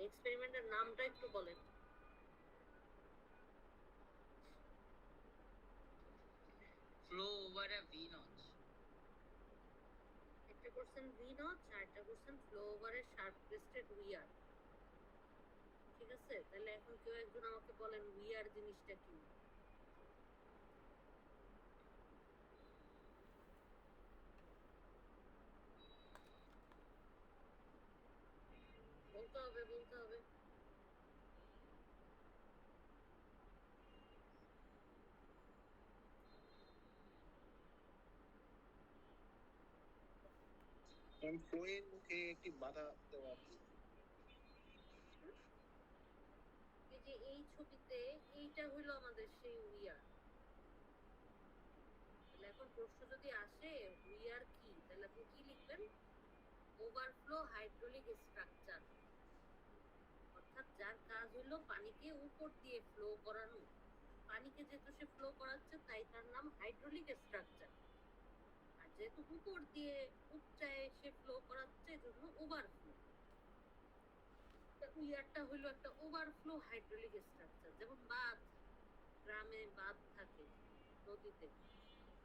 এক্সপেরিমেন্টের নামটা একটু বলেন। ফ্লো ওভার আ ভি নচ। একটা করছেন ভি নচ আর একটা করছেন flow over a sharp crested weir. ঠিক আছে, তাহলে এখন কেউ একজন আমাকে বলেন উইয়ার জিনিসটা কি। বলতে হবে বলতে হবে। ফ্লোয়ের মুখে একটি বাধা দেওয়া। এই যে এই ছবিতে এইটা হইলো আমাদের সেই উইয়ার। তাহলে এখন প্রশ্ন যদি আসে উইয়ার কি, তাহলে আপনি কি লিখবেন? ওভারফ্লো হাইড্রোলিক স্ট্রাকচার, অর্থাৎ যার কাজ হলো পানিকে উপর দিয়ে ফ্লো করানো। পানিকে যেহেতু সে ফ্লো করাচ্ছে তাই তার নাম হাইড্রোলিক স্ট্রাকচার। আর যেহেতু উপর দিয়ে উপচায় সে ফ্লো করাচ্ছে এজন্য ওভারফ্লো। উইয়ারটা হলো একটা ওভারফ্লো হাইড্রোলিক স্ট্রাকচার। যেমন বাঁধ, গ্রামে বাঁধ থাকে নদীতে,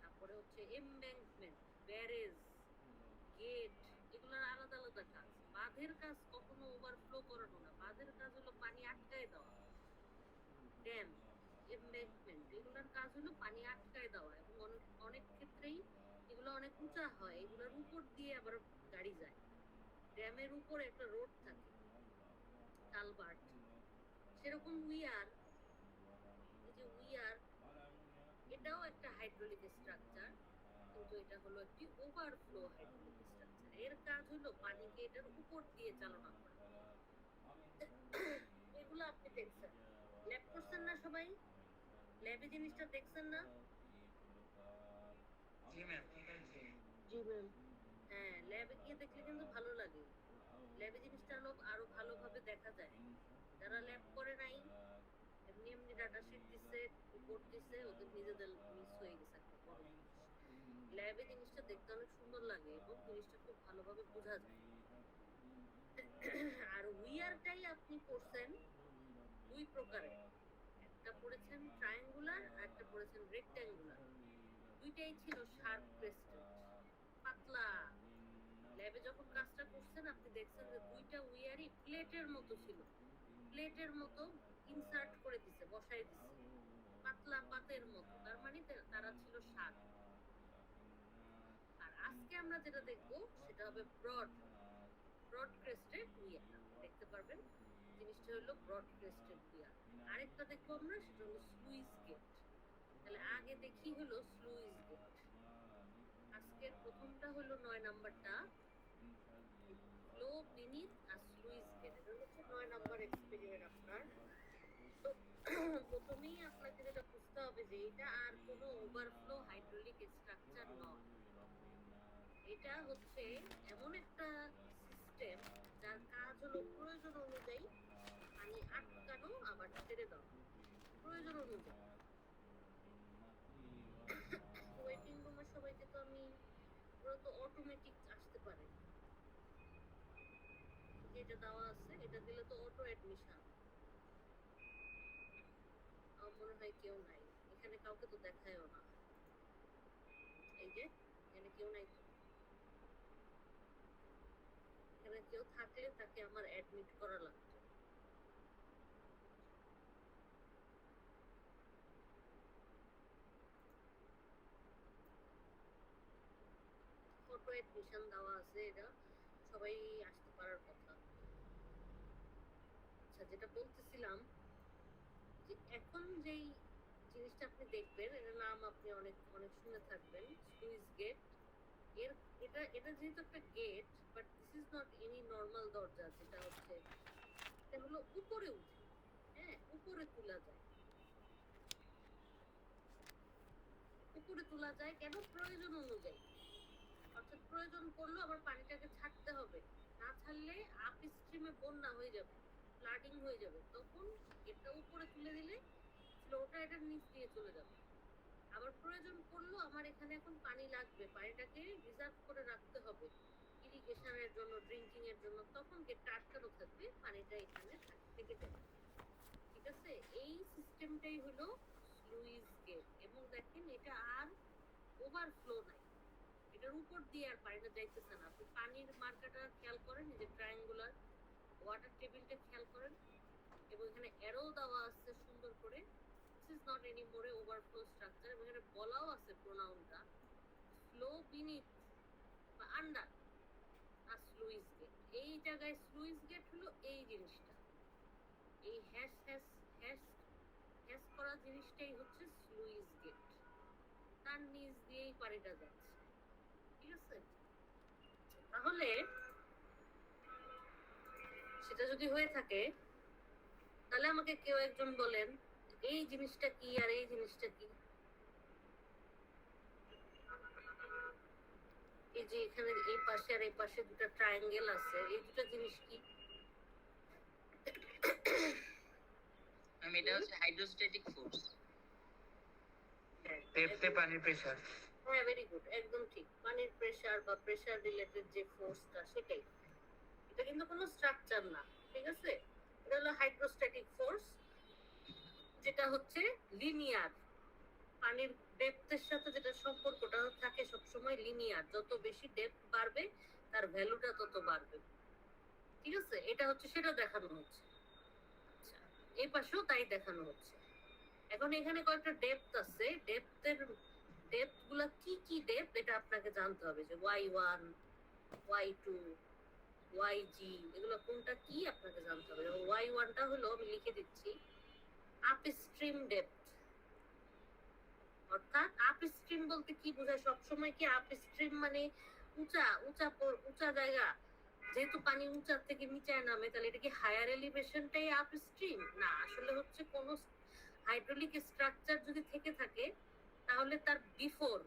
তারপরে হচ্ছে এমব্যাঙ্কমেন্ট, ব্যারেজ, গেট, এগুলোর আলাদা আলাদা কাজ। বাঁধের কাজ কখনো ওভারফ্লো করানো না, বাঁধের কাজ হলো পানি আটকায় দেওয়া। ড্যাম, এমব্যাঙ্কমেন্ট, এগুলোর কাজ হলো পানি আটকায় দেওয়া। এবং অনেক ক্ষেত্রেই এগুলো অনেক উঁচা হয়, এগুলোর উপর দিয়ে আবার গাড়ি যায়। ড্যামের উপরে একটা রোড থাকে, কালভার্ট। সেরকম উইয়ার, এই যে উইয়ার, এটাও একটা হাইড্রোলিক স্ট্রাকচার, কিন্তু এটা হলো একটি ওভারফ্লো হাইড্রোলিক স্ট্রাকচার। এর কাজ হলো পানিকে এটার উপর দিয়ে চালনা করা। এগুলো আপনি দেখছেন, ল্যাব করছেন না সবাই? ল্যাবে জিনিসটা দেখছেন না? জি ম্যাম। জি ম্যাম। হ্যাঁ, ল্যাবে গিয়ে দেখলে কিন্তু ভালো লাগে। ল্যাবে জিনিসটা আরো ভালোভাবে দেখা যায়। যারা ল্যাব করে নাই, এমনি এমনি ডাটা শিট দিচ্ছে, রিপোর্ট দিচ্ছে, ওদের নিজেদের মিস হয়ে গেছে একটা বড় জিনিস। ল্যাবে জিনিসটা দেখতে অনেক সুন্দর লাগে এবং জিনিসটা খুব ভালোভাবে বোঝা যায়। আর উইয়ারটাই আপনি পড়ছেন দুই প্রকারের, একটা পড়েছেন ট্রায়াঙ্গুলার আর একটা পড়েছেন রেক্ট্যাঙ্গুলার। দুইটাই ছিল শার্প ক্রেস্টেড, পাতলা। ল্যাবে যখন কাজটা করছেন আপনি দেখছেন যে দুইটা উইয়ারই প্লেটের মতো ছিল, প্লেটের মতো ইনসার্ট করে দিছে, বসাই দিছে, পাতলা পাতের মতো। তার মানে তারা ছিল শার্প। আর আজকে আমরা যেটা দেখবো সেটা হবে ব্রড, ব্রড ক্রেস্টেড উইয়ার। আপনি দেখতে পারবেন জিনিসটা হলো ব্রড ক্রেস্টেড উইয়ার। আরেকটা দেখবো আমরা, সেটা হলো স্লুইস গেট। তাহলে আগে দেখি হলো স্লুইস গেট। আজকের প্রথমটা হলো 9 নাম্বারটা, ফ্লো বিনিথ আর স্লুইস গেট। এটা হচ্ছে 9 নাম্বার এক্সপেরিমেন্ট আপনার। তো প্রথমেই আপনাকে যেটা বুঝতে হবে যে এটা আর কোনো ওভারফ্লো হাইড্রোলিক স্ট্রাকচার নয়। এটা হচ্ছে এমন একটা সিস্টেম যার কাজ হলো প্রয়োজন অনুযায়ী পানি আটকানো আবার ছেড়ে দেওয়া, প্রয়োজন অনুযায়ী। ওয়েটিং রুমের সবাইকে তো আমি, ওরা তো অটোমেটিক আসতে পারে, যেটা দেওয়া আছে এটা দিলে তো অটো অ্যাডমিশন। আমার মনে হয় কেউ নাই এখানে, কাউকে তো দেখায়ও না। এই যে এখানে কেউ নাই তো, এখানে কেউ থাকলে তাকে আমার অ্যাডমিট করা লাগতো। অটো অ্যাডমিশন দেওয়া আছে, এটা সবাই আসতে পারার কথা। আচ্ছা, যেটা বলতেছিলাম যে এখন যেই জিনিসটা আপনি দেখবেন, এটার নাম আপনি অনেক অনেক শুনে থাকবেন, স্লুইস গেট। এর এটা এটা যেহেতু একটা gate, but this is not any normal দরজা। যেটা হচ্ছে এটা হলো উপরে উঠে, হ্যাঁ উপরে তোলা যায়। উপরে তোলা যায় কেন? প্রয়োজন অনুযায়ী। অর্থাৎ প্রয়োজন পড়লেও আবার পানিটাকে ছাড়তে হবে, না ছাড়লে আপ স্ট্রিমে বন্যা হয়ে যাবে, ফ্লাডিং হয়ে যাবে। তখন এটা উপরে তুলে দিলে ফ্লোটা এটার নিচ দিয়ে চলে যাবে। আবার প্রয়োজন পড়লো আমার এখানে এখন পানি লাগবে, পানিটাকে রিজার্ভ করে রাখতে হবে ইরিগেশনের জন্য, ড্রিঙ্কিং এর জন্য, তখন গেটটা আটকানো থাকবে, পানিটা এখানে দেয়, ঠিক আছে? এই সিস্টেমটাই হলো স্লুইস গেট। এবং দেখেন এটা আর ওভারফ্লো নাই, এটার উপর দিয়ে আর পানিটা যাইতেছে না। আপনি পানির মার্কাটা খেয়াল করেন, এই যে ট্রায়াঙ্গুলার ওয়াটার টেবিলটা খেয়াল করেন, এবং এখানে অ্যারো দেওয়া আছে সুন্দর করে। দিস ইজ নট এনি মোরে ওভারফ্লো স্ট্রাকচার। এবং এখানে বলাও আছে প্রোনাউনটা ফ্লো বিনিথ বা আন্ডার আর স্লুইস গেট। এই জায়গায় স্লুইস গেট হলো এই জিনিসটা, এই হ্যাশ হ্যাশ হ্যাশ হ্যাশ করা জিনিসটাই হচ্ছে স্লুইস গেট। তার নিচ দিয়েই পানিটা যাচ্ছে, ঠিক আছে? তাহলে সেটা যদি হয়ে থাকে, তাহলে আমাকে কেউ একজন বলেন এই জিনিসটা কি আর এই জিনিসটা কি। এই যে এখানে এই পাশে আর এই পাশে দুটো ট্রায়াঙ্গেল আছে, এই দুটো জিনিস কি? এটা হচ্ছে হাইড্রোস্ট্যাটিক ফোর্স। ডেপথে পানির প্রেসার। হ্যাঁ, ভেরি গুড, একদম ঠিক। পানির প্রেসার বা প্রেসার রিলেটেড যে ফোর্সটা, সেটাই। এটা কিন্তু কোনো স্ট্রাকচার না, ঠিক আছে? এটা হলো হাইড্রোস্ট্যাটিক ফোর্স, যেটা হচ্ছে লিনিয়ার। পানির ডেপথের সাথে যেটা সম্পর্কটা থাকে সবসময় লিনিয়ার। যত বেশি ডেপথ বাড়বে তার ভ্যালুটা তত বাড়বে, ঠিক আছে? এটা হচ্ছে সেটা দেখানো হচ্ছে। আচ্ছা, এই পাশেও তাই দেখানো হচ্ছে। এখন এখানে কয়েকটা ডেপথ আছে, ডেপথ গুলা কি কি ডেপথ এটা আপনাকে জানতে হবে, যে y1 y2 yg এগুলো কোনটা কি আপনাকে জানতে হবে। এবং y1টা হলো, আমি লিখে দিচ্ছি, আপস্ট্রিম ডেপথ। অর্থাৎ আপস্ট্রিম বলতে কি বোঝায়? সবসময় কি আপস্ট্রিম মানে উঁচা উঁচা উঁচা জায়গা? যেহেতু পানি উঁচা থেকে নিচে নামে, তাহলে এটা কি হায়ার এলিভেশনটাই আপস্ট্রিম? না, আসলে হচ্ছে কোন হাইড্রোলিক স্ট্রাকচার যদি থেকে থাকে, তাহলে তার বিফোর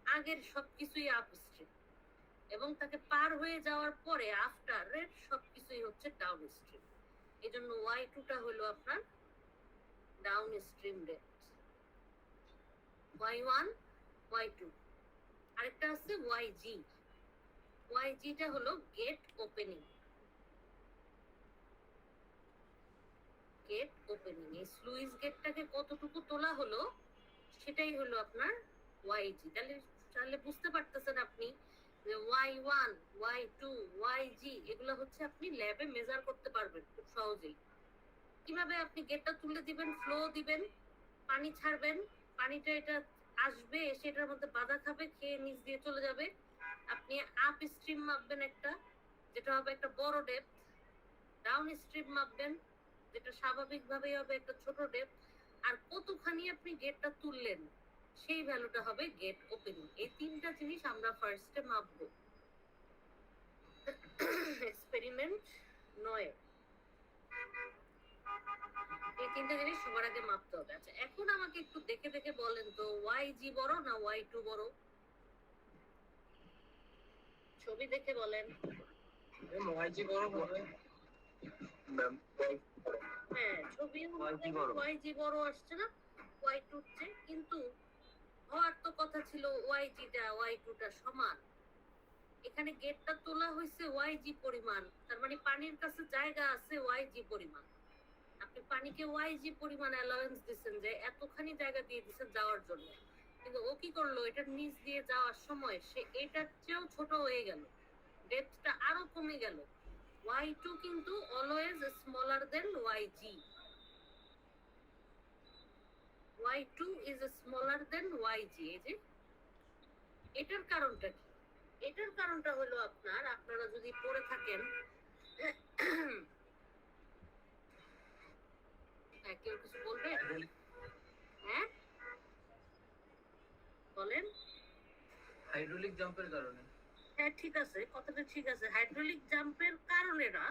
আগের সবকিছুই আপস্ট্রিম, এবং তাকে পার হয়ে যাওয়ার পরে আফটার এর সবকিছুই হচ্ছে ডাউন স্ট্রিম। এই জন্য y2টা হলো আপনার down stream depth, y1 y2। আরেকটা আছে yg। ygটা হলো গেট ওপেনিং। গেট ওপেনিং, এই স্লুইস গেটটাকে কতটুকু তোলা হলো সেটাই হলো আপনার yg। তাহলে বুঝতে পারতেছেন আপনি যে y1 y2 yg এগুলো হচ্ছে আপনি ল্যাবে মেজার করতে পারবেন খুব সহজেই। কিভাবে আপনি গেটটা তুলে দিবেন, ফ্লো দিবেন, পানি ছাড়বেন, পানিটা এটা আসবে, এসে এটার মধ্যে বাধা খাবে, খেয়ে নিচ দিয়ে চলে যাবে। আপনি আপ স্ট্রিম মাপবেন একটা, যেটা হবে একটা বড় ডেপথ। ডাউন স্ট্রিম মাপবেন, যেটা স্বাভাবিকভাবেই হবে একটা ছোট ডেপথ। আর কতখানি আপনি গেটটা তুললেন, সেই ভ্যালুটা হবে গেট ওপেনিং। এই তিনটা জিনিস আমরা ফার্স্টে মাপবো। এক্সপেরিমেন্ট 9, এই তিনটা জিনিস সবার আগে মাপতে হবে। আচ্ছা, এখন আমাকে একটু দেখে দেখে বলেন তো, yg বড় না y2 বড়? ছবি দেখে বলেন। yg বড় হবে। হ্যাঁ, ছবি yg বড় আসছে না y2 চেয়ে? কিন্তু হওয়ার তো কথা ছিল yg-টা y2-টা সমান। এখানে গেটটা তোলা হয়েছে yg পরিমাণ, তার মানে পানির কাছে জায়গা আছে yg পরিমাণ। আপনি পানিকে yg পরিমাণ অ্যালাউয়েন্স দিচ্ছেন, যে এতখানি জায়গা দিয়ে দিচ্ছেন যাওয়ার জন্য। কিন্তু ও কি করলো, এটার নিচ দিয়ে যাওয়ার সময় সে এটার চেয়েও ছোট হয়ে গেল, ডেপথটা আরো কমে গেল। y2 কিন্তু always smaller then yg। y2 is smaller then yg। এই যে এটার কারণটা কি? এটার কারণটা হলো আপনারা যদি পড়ে থাকেন, কেউ কিছু বলবে? হ্যাঁ বলেন। হাইড্রোলিক জাম্পের কারণে। হ্যাঁ, ঠিক আছে, কথাটা ঠিক আছে। হাইড্রোলিক জাম্পের কারণে না,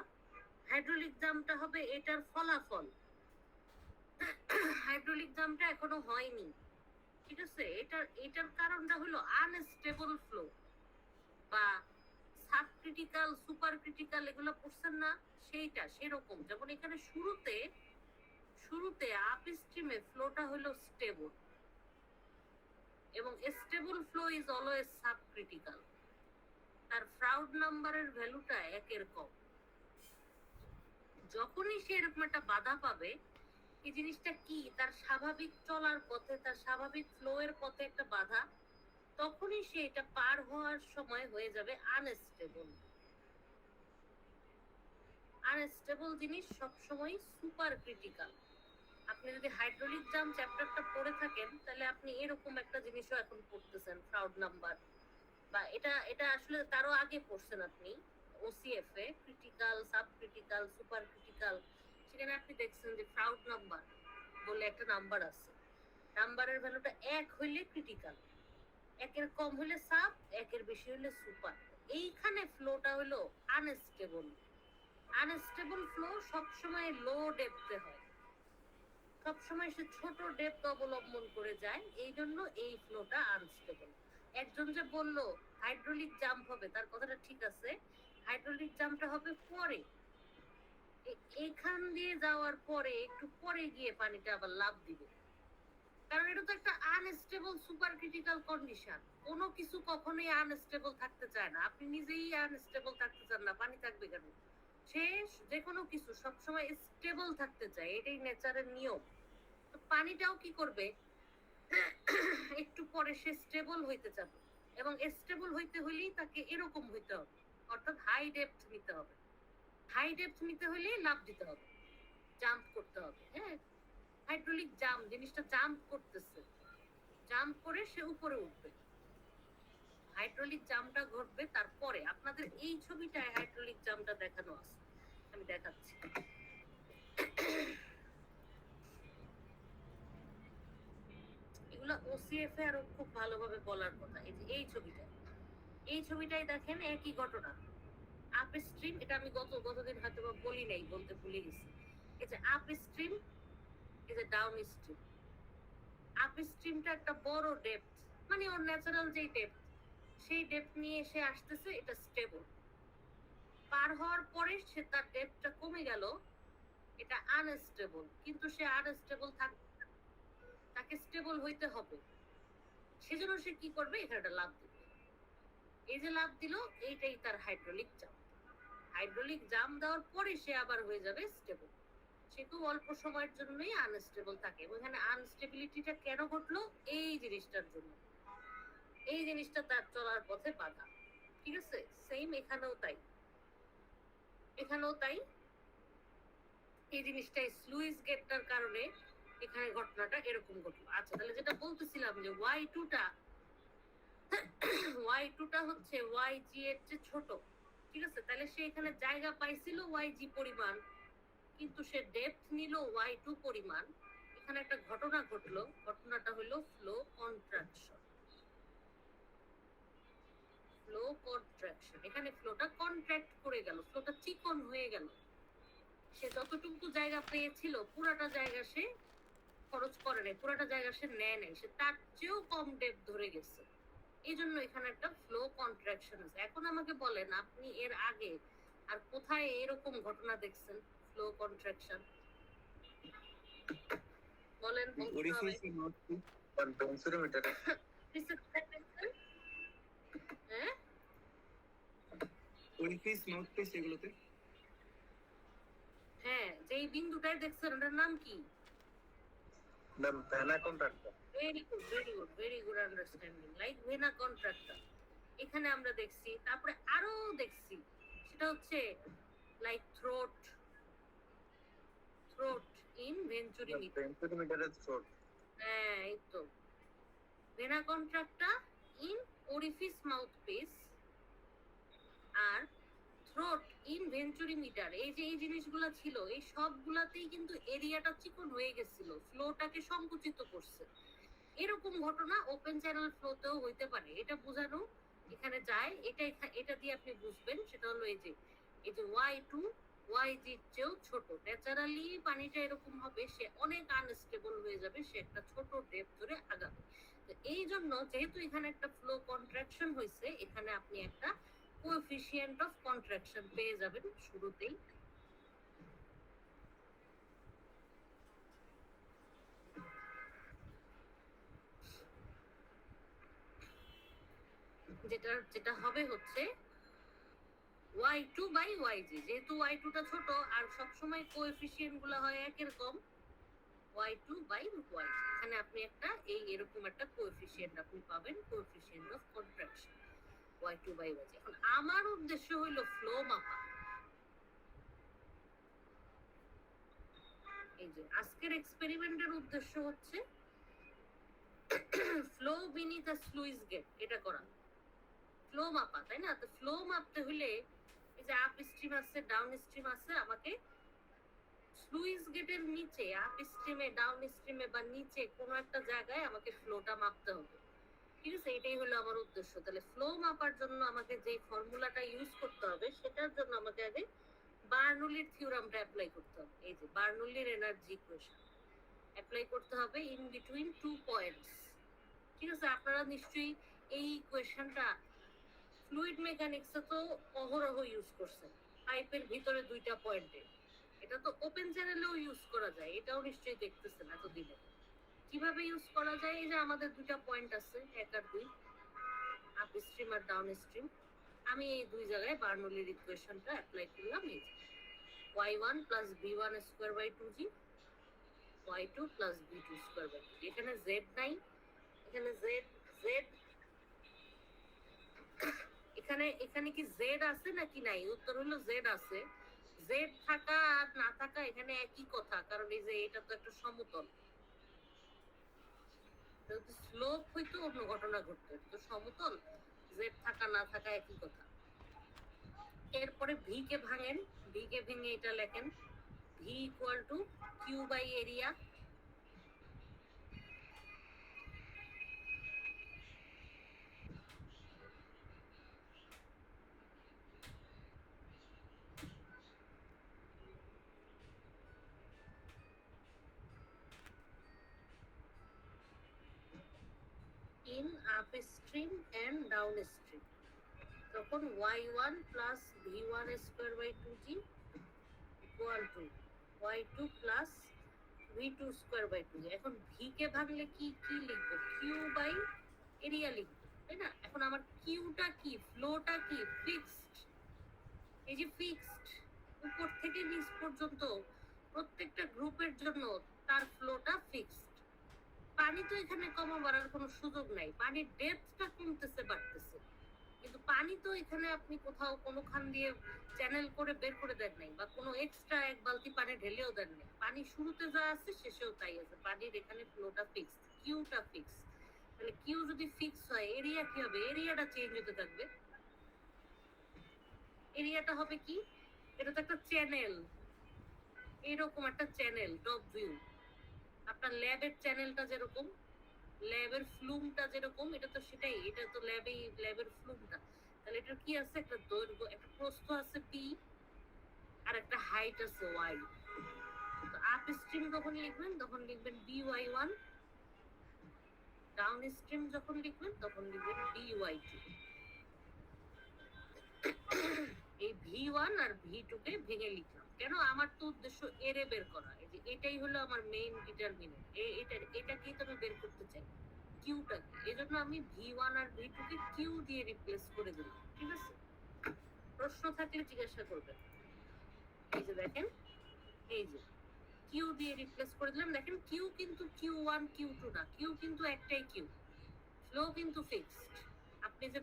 হাইড্রোলিক জাম্পটা হবে এটার ফলাফল। হাইড্রোলিক জাম্পটা এখনো হয়নি, ঠিক আছে? এটার কারণটা হলো আনস্টেবল ফ্লো বা সাবক্রিটিক্যাল, সুপার ক্রিটিক্যাল, এগুলো পড়ছেন না? সেইটা সেরকম। যেমন এখানে শুরুতে আপস্ট্রিমে ফ্লোটা হলো স্টেবল, এবং stable flow is always subcritical. তার ফ্রাউড নাম্বারের ভ্যালুটা 1-এর কম। যখনই সে এরকম একটা বাধা পাবে, এই জিনিসটা কি, তার স্বাভাবিক চলার পথে, তার স্বাভাবিক ফ্লো এর পথে একটা বাধা, তখনই সে এটা পার হওয়ার সময় হয়ে যাবে আনস্টেবল। আনস্টেবল জিনিস সবসময় সুপার ক্রিটিক্যাল। আপনি যদি হাইড্রোলিক জাম চ্যাপ্টারটা পড়ে থাকেন, তাহলে আপনি এরকম একটা জিনিসও এখন পড়তেছেন, ফ্রাউড নাম্বার, বা এটা এটা আসলে তারও আগে পড়ছেন আপনি ওসিএফ এ, critical, sub critical, super critical. সেখানে আপনি দেখছেন যে ফ্রাউড নাম্বার বলে একটা নাম্বার আছে। নাম্বারের ভ্যালুটা 1 হইলে ক্রিটিক্যাল, 1-এর কম হইলে সাব, 1-এর বেশি হইলে সুপার। এইখানে ফ্লোটা হলো আনস্টেবল। আনস্টেবল ফ্লো সবসময় লো ডেপথে হয়, সবসময় সে ছোট ডেপথ অবলম্বন করে যায়, এই জন্য এই ফ্লোটা আনস্টেবল। একজন যে বলল হাইড্রোলিক জাম্প হবে, তার কথাটা ঠিক আছে, হাইড্রোলিক জাম্পটা হবে পরে, এইখান দিয়ে যাওয়ার পরে একটু পরে গিয়ে পানিটা আবার লাফ দিবে, কারণ এটা তো একটা আনস্টেবল সুপার ক্রিটিক্যাল কন্ডিশন। কোনো কিছু কখনোই আনস্টেবল থাকতে চায় না, আপনি নিজেই আনস্টেবল থাকতে চান না, পানি থাকবে কেন? সে যে কোনো কিছু সবসময় স্টেবল থাকতে চায়, এটাই নেচারের নিয়ম। তো পানিটাও কি করবে, একটু পরে সে স্টেবল হইতে যাবে, এবং স্টেবল হইতে হলেই তাকে এরকম হইতে হবে, অর্থাৎ হাই ডেপথ নিতে হবে। হাই ডেপথ নিতে হলে লাফ দিতে হবে, জাম্প করতে হবে। হ্যাঁ, হাইড্রোলিক জাম্প জিনিসটা জাম্প করতেছে, জাম্প করে সে উপরে উঠবে, হাইড্রোলিক জাম্পটা ঘটবে তারপরে। আপনাদের এই ছবিটায় হাইড্রোলিক জাম্পটা দেখানো আছে, আমি দেখাচ্ছি। এগুলা ওসিএফ এ আরো খুব ভালোভাবে বলার কথা। এই যে এই ছবিটা, এই ছবিটাই দেখেন একই ঘটনা। আপ স্ট্রিম, এটা আমি গতদিন হয়তো বা বলি নাই, বলতে ভুলে গেছি। এই যে আপ স্ট্রিম, এই যে ডাউন স্ট্রিম। আপ স্ট্রিমটা একটা বড় ডেপথ, মানে ওর ন্যাচারাল যেই ডেপথ, সেই ডেপথ নিয়ে এসে আসতেছে, এটা স্টেবল। পার হওয়ার পরে সে তার ডেপথটা কমে গেল, এটা আনস্টেবল। কিন্তু সে আনস্টেবল থাকবে না, তাকে স্টেবল হইতে হবে। সেজন্য সে কি করবে, এখানে একটা লাফ দিবে। এই যে লাফ দিল, এইটাই তার হাইড্রোলিক জাম্প। হাইড্রোলিক জাম্প দেওয়ার পরে সে আবার হয়ে যাবে স্টেবল। সে খুব অল্প সময়ের জন্যই আনস্টেবল থাকে। এবং এখানে আনস্টেবিলিটিটা কেন ঘটলো, এই জিনিসটার জন্য। এই জিনিসটা তার চলার পথে বাধা। ঠিক আছে, সেম এখানেও তাই, এখানেও তাই। এই জিনিসটাই স্লুইস গেটটার কারণে এখানে ঘটনাটা এরকম ঘটলো। আচ্ছা, তাহলে যেটা বলতেছিলাম যে y2টা হচ্ছে yg এর চেয়ে ছোট। ঠিক আছে, তাহলে সে এখানে জায়গা পাইছিল yg পরিমাণ, কিন্তু সে ডেপথ নিল y2 পরিমাণ। এখানে একটা ঘটনা ঘটলো, ঘটনাটা হলো ফ্লো কন্ট্রাকশন। ফ্লো কন্ট্রাকশন, এখানে ফ্লোটা কন্ট্রাক্ট করে গেল, ফ্লোটা চিকন হয়ে গেল। সে যতটুকু জায়গা পেয়েছিল পুরাটা জায়গা সে খরচ করে নাই, পুরাটা জায়গা সে নেয় নাই, সে তার চেয়েও কম ডেপথ ধরে গেছে। এই জন্য এখানে একটা ফ্লো কন্ট্রাকশন আছে। এখন আমাকে বলেন, আপনি এর আগে আর কোথায় এরকম ঘটনা দেখছেন, ফ্লো কন্ট্রাকশন? বলেন, হ্যাঁ, হ্যাঁ, যেই বিন্দুটাই দেখছেন ওটার নাম কি? Vena contractor. Very good, very good, very good understanding, like vena contractor. এখানে আমরা দেখছি, তারপরে আরো দেখছি, সেটা হচ্ছে লাইক থ্রোট ইন ভেঞ্চুরিমিটারের থ্রোট। হ্যাঁ, এই তো vena contracta in orifice mouthpiece, আর থ্রোট ইন ভেঞ্চুরিমিটার। এই যে এই জিনিসগুলো ছিল, এই সবগুলাতেই কিন্তু এরিয়াটা চিকন হয়ে গেছিল, ফ্লোটাকে সংকুচিত করছে। এরকম ঘটনা ওপেন চ্যানেল ফ্লোতেও হইতে পারে, এটা বোঝানো এখানে যায়। এটা দিয়ে আপনি বুঝবেন, সেটা হলো এই যে y2 yg চেয়েও ছোট। ন্যাচারালি পানিটা এরকম হবে, সে অনেক আনস্টেবল হয়ে যাবে, সে একটা ছোট ডেপথ ধরে আগাবে। তো এই জন্য যেহেতু এখানে একটা ফ্লো কন্ট্রাকশন হয়েছে, এখানে আপনি একটা কোএফিসিয়েন্ট অফ কন্ট্রাকশন পেয়ে যাবেন শুরুতেই। যেটা হবে হচ্ছে y2 বাই yj, যেহেতু y2 টা ছোট আর সবসময় কোএফিসিয়েন্ট গুলো হয় একই রকম, y2 বাই yj, এখানে আপনি একটা এরকম একটা কোএফিসিয়েন্ট আপনি পাবেন, coefficient of contraction y2 by yj। এখন আমার উদ্দেশ্য হলো ফ্লো মাপা। এই যে আজকের এক্সপেরিমেন্টের উদ্দেশ্য হচ্ছে ফ্লো বিনিথ আ স্লুইস গেট, এটা করা, ফ্লো মাপা, তাই না? তো ফ্লো মাপতে হলে এই যে আপ স্ট্রিম আছে, ডাউন স্ট্রিম আছে, আমাকে স্লুইস গেটের নিচে, আপ স্ট্রিমে, ডাউন স্ট্রিমে বা নিচে কোনো একটা জায়গায় আমাকে ফ্লোটা মাপতে হবে, ঠিক আছে? এটাই হলো আমার উদ্দেশ্য। তাহলে ফ্লো মাপার জন্য আমাকে যে ফর্মুলাটা ইউজ করতে হবে, সেটার জন্য আমাকে আগে বার্নৌলির থিওরামটা অ্যাপ্লাই করতে হবে। এই যে বার্নৌলির এনার্জি ইকুয়েশন অ্যাপ্লাই করতে হবে ইন বিটুইন 2 পয়েন্টস, ঠিক আছে? আপনারা নিশ্চয়ই এই ইকুয়েশনটা ফ্লুইড মেকানিক্সে তো অহরহ ইউজ করছেন, পাইপের ভিতরে 2টা পয়েন্টে। এটা তো ওপেন চ্যানেলেও ইউজ করা যায়, এটাও নিশ্চয়ই দেখতেছেন এতদিনে। কিভাবে ইউজ করা যায়? এই যে আমাদের 2টা পয়েন্ট আছে, 1 আর 2, আপ স্ট্রিম আর ডাউন স্ট্রিম। আমি এই 2 জায়গায় বার্নৌলির ইকুয়েশনটা অ্যাপ্লাই করলাম। এই যে y1 plus b1 square by 2g, y2 plus b2 square by 2g। এখানে z নাই, এখানে z এখানে কি z আছে নাকি নাই? উত্তর হলো z আছে। z থাকা আর না থাকা এখানে একই কথা, কারণ এই যে এটা তো একটা সমতল, স্লোপ হইতো অন্য ঘটনা ঘটতো, তো সমতল, z থাকা না থাকা একই কথা। এরপরে ভি কে ভাঙেন, ভি কে ভেঙে এটা লেখেন v equal to q by area, in upstream and downstream। তখন y1 plus v1 square by 2g equal to y2 plus v2 square by 2g। এখন v কে ভাঙলে কি কি লিখবো? q by এরিয়া লিখবো, তাই না? এখন আমার কিউটা কি, ফ্লোটা কি? ফিক্সড। এই যে ফিক্সড, উপর থেকে নিচ পর্যন্ত প্রত্যেকটা গ্রুপের জন্য তার ফ্লোটা ফিক্সড। পানি তো এখানে কমা বাড়ার কোনো সুযোগ নাই, পানির ডেপথটা কমতেছে বাড়তেছে, কিন্তু পানি তো এখানে আপনি কোথাও কোনোখান দিয়ে চ্যানেল করে বের করে দেন নাই, বা কোনো এক্সট্রা 1 বালতি পানি ঢেলেও দেন নাই। পানি শুরুতে যা আছে শেষেও তাই আছে, পানির এখানে ফ্লোটা ফিক্সড, কিউটা ফিক্সড। তাহলে কিউ যদি ফিক্স হয়, এরিয়া কি হবে? এরিয়াটা চেঞ্জ হতে থাকবে। এরিয়াটা হবে কি? এটা তো একটা চ্যানেল, এইরকম একটা চ্যানেল, টপ ভিউ। আপনার ল্যাবের চ্যানেলটা যেরকম, ল্যাবের ফ্লুমটা যেরকম, এটা তো সেটাই, এটা তো ল্যাবের ফ্লুমটা। তাহলে এটা কি আছে? একটা দৈর্ঘ্য, একটা প্রস্থ আছে পি, আর একটা হাইট আছে ওয়াই। তো আপ স্ট্রিম যখন লিখবেন তখন লিখবেন by1, ডাউন স্ট্রিম যখন লিখবেন তখন লিখবেন by2। এই v1 আর v2 কে ভেঙে লিখলাম কেন? আমার তো উদ্দেশ্য এরে বের করা। এই যে এটাই হলো আমার মেইন ডিটারমিনেন্ট, এটাকেই তো আমি বের করতে চাই, কিউটা কি। এই জন্য আমি v1 আর v2 কে কিউ দিয়ে রিপ্লেস করে দিলাম, ঠিক আছে? প্রশ্ন থাকলে জিজ্ঞাসা করবেন। এই যে দেখেন, এই যে কিউ দিয়ে রিপ্লেস করে দিলাম। দেখেন কিউ কিন্তু q1 q2 না, কিউ কিন্তু একটাই কিউ, ফ্লো কিন্তু ফিক্সড। আপনি যে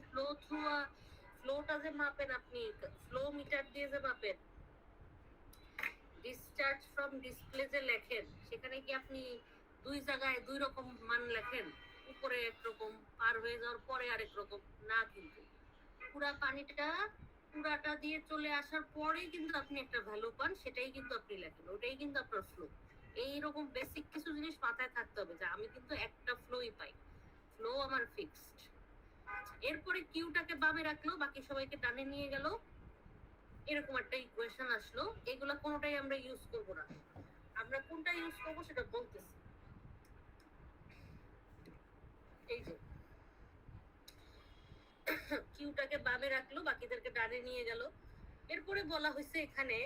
ফ্লোটা যে মাপেন, আপনি ফ্লো মিটার দিয়ে যে মাপেন, ডিসচার্জ ফ্রম ডিসপ্লে যে লেখেন, সেখানে কি আপনি 2 জায়গায় 2 রকম মান লেখেন? উপরে একরকম, পার হয়ে যাওয়ার পরে আরেক রকম না, কিন্তু পুরাটা দিয়ে চলে আসার পরেই কিন্তু আপনি একটা ভ্যালু পান, সেটাই কিন্তু আপনি লেখেন, ওটাই কিন্তু আপনার ফ্লো। এইরকম বেসিক কিছু জিনিস মাথায় থাকতে হবে, যে আমি কিন্তু একটা ফ্লোই পাই, ফ্লো আমার ফিক্সড। এরপরে কিউটাকে বামে রাখলো, বাকি সবাইকে ডানে নিয়ে গেল, এরকম একটা ইকুয়েশন আসলো। এগুলা কোনোটাই আমরা ইউজ করব না, আমরা কোনটা ইউজ করব সেটা বলতেছি। এই যে কিউটাকে বামে রাখলো, বাকিদেরকে ডানে নিয়ে গেল। এরপরে বলা হয়েছে এখানে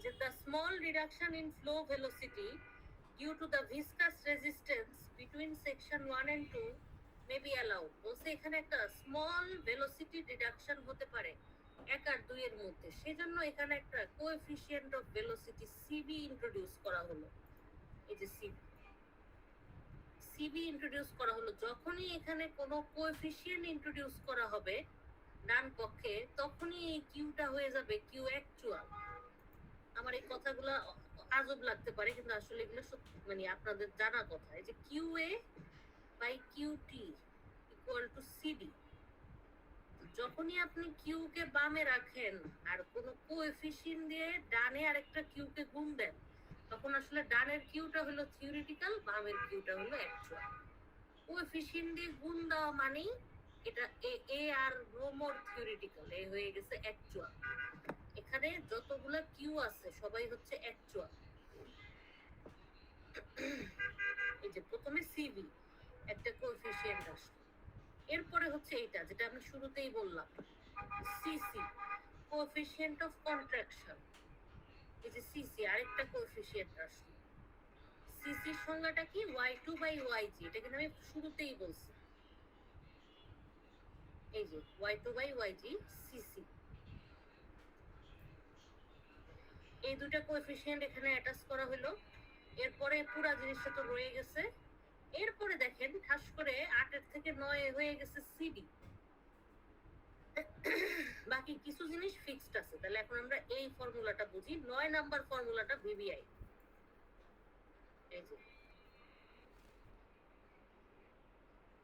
যে the small reduction in flow velocity due to the viscous resistance between section 1 and 2 may be allowed। বলছে এখানে একটা স্মল ভেলোসিটি রিডাকশন হতে পারে 1 আর 2 এর মধ্যে, সেজন্য এখানে একটা coefficient of velocity CB introduce করা হলো। এই যে সিবি ইন্ট্রোডিউস করা হলো। যখনই এখানে কোনো কোএফিসিয়েন্ট ইন্ট্রোডিউস করা হবে ডান পক্ষে, তখনই এই কিউটা হয়ে যাবে কিউ অ্যাকচুয়াল। আমার এই কথাগুলো আজব লাগতে পারে, কিন্তু আসলে এগুলো মানে আপনাদের জানা কথা। এই যে Q A by Q T equal to CD. যখনই আপনি কিউ কে বামে রাখেন আর কোনো কোএফিসিয়েন্ট দিয়ে ডানে আরেকটা কিউ কে গুণ দেন, তখন আসলে ডানের কিউটা হলো থিওরিটিক্যাল, বামের কিউটা হলো অ্যাকচুয়াল। কোএফিসিয়েন্ট দিয়ে গুণ দেওয়া মানেই এটা এ আর নো মোর থিওরিটিক্যাল, এ হয়ে গেছে অ্যাকচুয়াল। এখানে যতগুলা কিউ আছে সবাই হচ্ছে অ্যাকচুয়াল। এই যে প্রথমে সিভি একটা কোএফিসিয়েন্ট আসলো, এরপরে হচ্ছে এটা যেটা আমি শুরুতেই বললাম সিসি কোএফিসিয়েন্ট অফ কন্ট্রাকশন। এই যে সিসি আরেকটা কোএফিসিয়েন্ট আসলো। সিসির সংজ্ঞাটা কি? y2 বাই yg, এটা কিন্তু আমি শুরুতেই বলছি। এই যে y2 বাই yg সিসি, এই দুটো কোএফিসিয়েন্ট এখানে অ্যাটাচ করা হলো। এরপরে পুরো জিনিসটা তো রয়ে গেছে। এরপরে দেখেন ঠাস করে 8 এর থেকে 9 হয়ে গেছে সিডি। বাকি কিছু জিনিস ফিক্সড আছে। তাহলে এখন আমরা এই ফর্মুলাটা বুঝি। 9 নাম্বার ফর্মুলাটা ভিভিআই। এই যে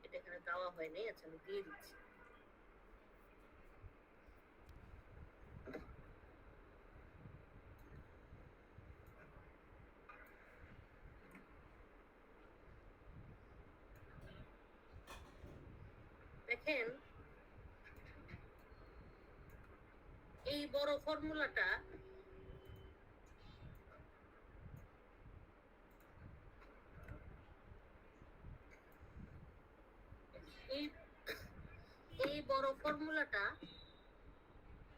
এটা এখানে দেওয়া হয় নাই, আচ্ছা আমি দিয়ে দিচ্ছি। দেখেন এই বড় ফর্মুলাটা এই বড় ফর্মুলাটা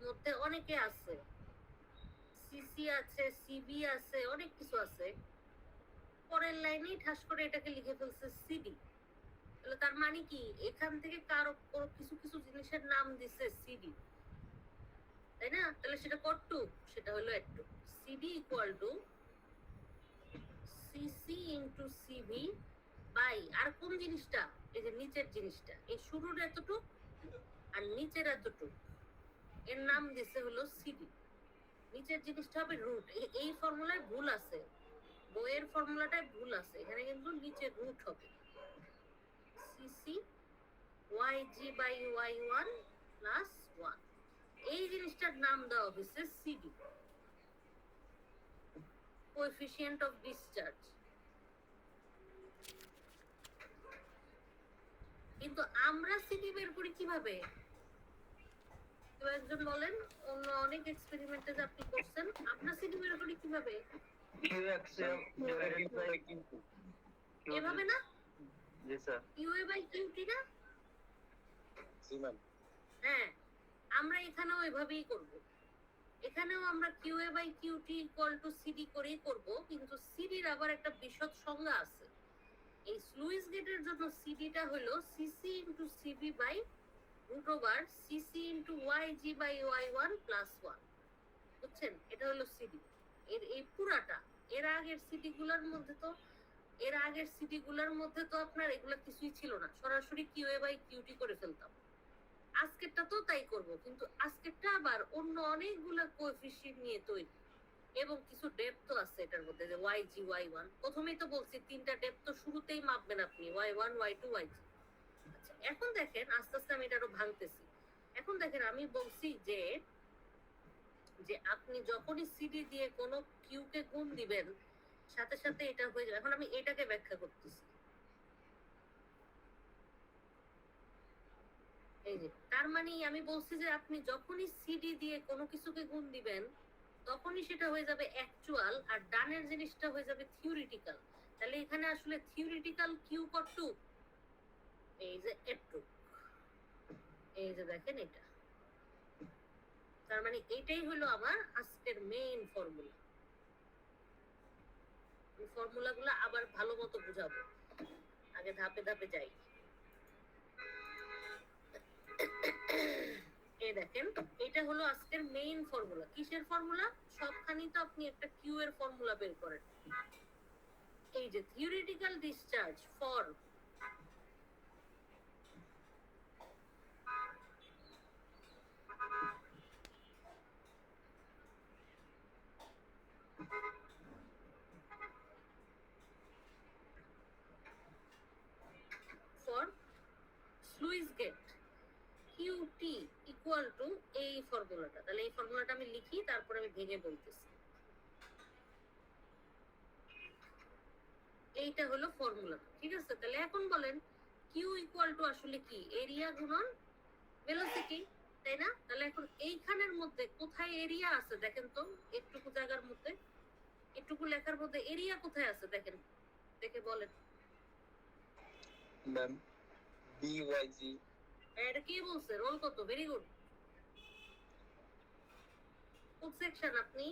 মধ্যে অনেকে আছে, সিসি আছে, সিবি আছে, অনেক কিছু আছে। পরের লাইনেই ঠাস করে এটাকে লিখে ফেলছে সিডি। তাহলে তার মানে কি এখান থেকে কারো কিছু কিছু জিনিসের নাম দিছে সিডি, তাই না? তাহলে সেটা কটটু, সেটা হলো একটু CD equal to CC into CB by আর কোন জিনিসটা, এই যে নিচের জিনিসটা, এই শুরুর এতটুক আর নিচের এতটুক, এর নাম দিছে হলো সিডি। নিচের জিনিসটা হবে রুট। এই ফর্মুলায় ভুল আছে, বইয়ের ফর্মুলাটায় ভুল আছে, এখানে কিন্তু নিচে রুট হবে CC YG by Y one plus one. এই জিনিসটার নাম দেওয়া হয়েছে সিডি, কোএফিসিয়েন্ট অফ ডিসচার্জ। কিন্তু আমরা সিডি বের করি কিভাবে? একজন বলেন, অন্য অনেক এক্সপেরিমেন্টে যে আপনি করছেন, আমরা সিডি বের করি কিভাবে? এভাবে না? জি স্যার। কিউএ বাই কিউটি না? সিমান হ্যাঁ, আমরা এখানেও এভাবেই করব। এখানেও আমরা QA by QT equal to CD করেই করব, কিন্তু সিডির আবার একটা বিশদ সংজ্ঞা আছে। এই স্লুইস গেটের জন্য সিডিটা হলো CC into CB by root over CC into YG by Y one plus one. বুঝছেন? এটা হলো সিডি। এই পুরাটা এর আগের সিডি গুলার মধ্যে তো আপনার এগুলা কিছুই ছিল না, সরাসরি কিউএ বাই কিউটি করে ফেলতাম। আজকেরটা তো তাই করব, কিন্তু আজকেরটা আবার অন্য অনেকগুলা কোএফিসিয়েন্ট নিয়ে তৈরি, এবং কিছু ডেপথ আছে এটার মধ্যে, যে ওয়াইজি ওয়াই ওয়ান। প্রথমেই তো বলছি তিনটা ডেপথ তো শুরুতেই মাপবেন আপনি, ওয়াই ওয়ান ওয়াই টু ওয়াইজি। আচ্ছা এখন দেখেন আস্তে আস্তে আমি এটা আরো ভাঙতেছি। এখন দেখেন আমি বলছি যে আপনি যখনই সিডি দিয়ে কোনো কিউ কে গুণ দিবেন, সাথে সাথে এটা হয়ে যাবে। এখন আমি এটাকে ব্যাখ্যা করতেছি। এই যে তার মানে আমি বলছি যে আপনি যখনই সিডি দিয়ে কোনো কিছুকে গুণ দিবেন, তখনই সেটা হয়ে যাবে অ্যাকচুয়াল, আর ডানের জিনিসটা হয়ে যাবে থিওরিটিক্যাল। তাহলে এখানে আসলে থিওরিটিক্যাল কিউ কটটু, এই যে একটু, এই যে দেখেন এটা। তার মানে এটাই হলো আমার আজকের মেইন ফর্মুলা। ফর্মুলাগুলো আবার ভালো মতো বুঝাবো, আগে ধাপে ধাপে যাই। এই দেখেন, এটা হলো আজকের মেইন ফর্মুলা। কিসের ফর্মুলা? সবখানি তো আপনি একটা কিউ এর ফর্মুলা বের করেন। এই যে theoretical discharge for sluice gate QT equal to এই ফর্মুলাটা। তাহলে এই ফর্মুলাটা আমি লিখি, তারপর আমি ভেঙে বলতেছি। এইটা হলো ফর্মুলা, ঠিক আছে? তাহলে এখন বলেন কিউ ইকুয়াল টু আসলে কি? এরিয়া গুণন ভেলোসিটি, তাই না? তাহলে এখন এইখানের মধ্যে কোথায় এরিয়া আছে দেখেন তো, একটুকু জায়গার মধ্যে, একটুকু লেখার মধ্যে এরিয়া কোথায় আছে দেখেন, দেখে বলেন। ম্যাম বিওয়াইজি। এটা কি বলছে? রোল কত? Very good. কোন সেকশন আপনি?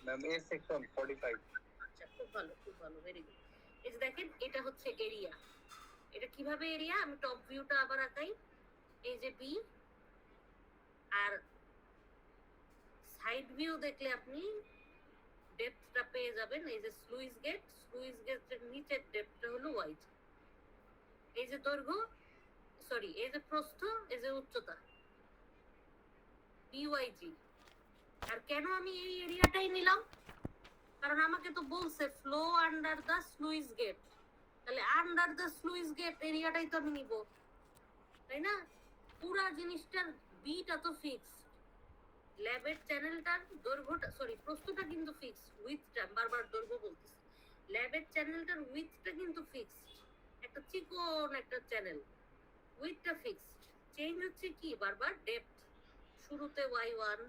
ম্যাম এ সেকশন 45। আচ্ছা, খুব ভালো, খুব ভালো, ভেরি গুড। এই যে দেখেন, এটা হচ্ছে এরিয়া। এটা কিভাবে এরিয়া? আমি টপ ভিউটা আবার আঁকাই। এই যে বি, আর সাইড ভিউ দেখলে আপনি ডেপথটা পেয়ে যাবেন। এই যে স্লুইস গেট, স্লুইস গেটের নিচের ডেপথটা হলো ওয়াইড। এই যে দৈর্ঘ্য, সরি, এই যে প্রস্থ, এই যে উচ্চতা, বিওয়াইজি। আর কেন আমি এই এরিয়াটাই নিলাম? কারণ আমাকে তো বলছে flow under the sluice gate, তাহলে আন্ডার দ্য স্লুইস গেট এরিয়াটাই তো আমি নিব, তাই না? পুরা জিনিসটার বিটা তো ফিক্সড, ল্যাবের চ্যানেলটার দৈর্ঘ্যটা, সরি, প্রস্থটা কিন্তু ফিক্সড, উইথটা, বারবার দৈর্ঘ্য বলতেছি, ল্যাবের চ্যানেলটার উইথটা কিন্তু ফিক্সড, একটা চিকন একটা চ্যানেল, উইথটা ফিক্সড। চেঞ্জ হচ্ছে কি বারবার? ডেপথ। শুরুতে y1,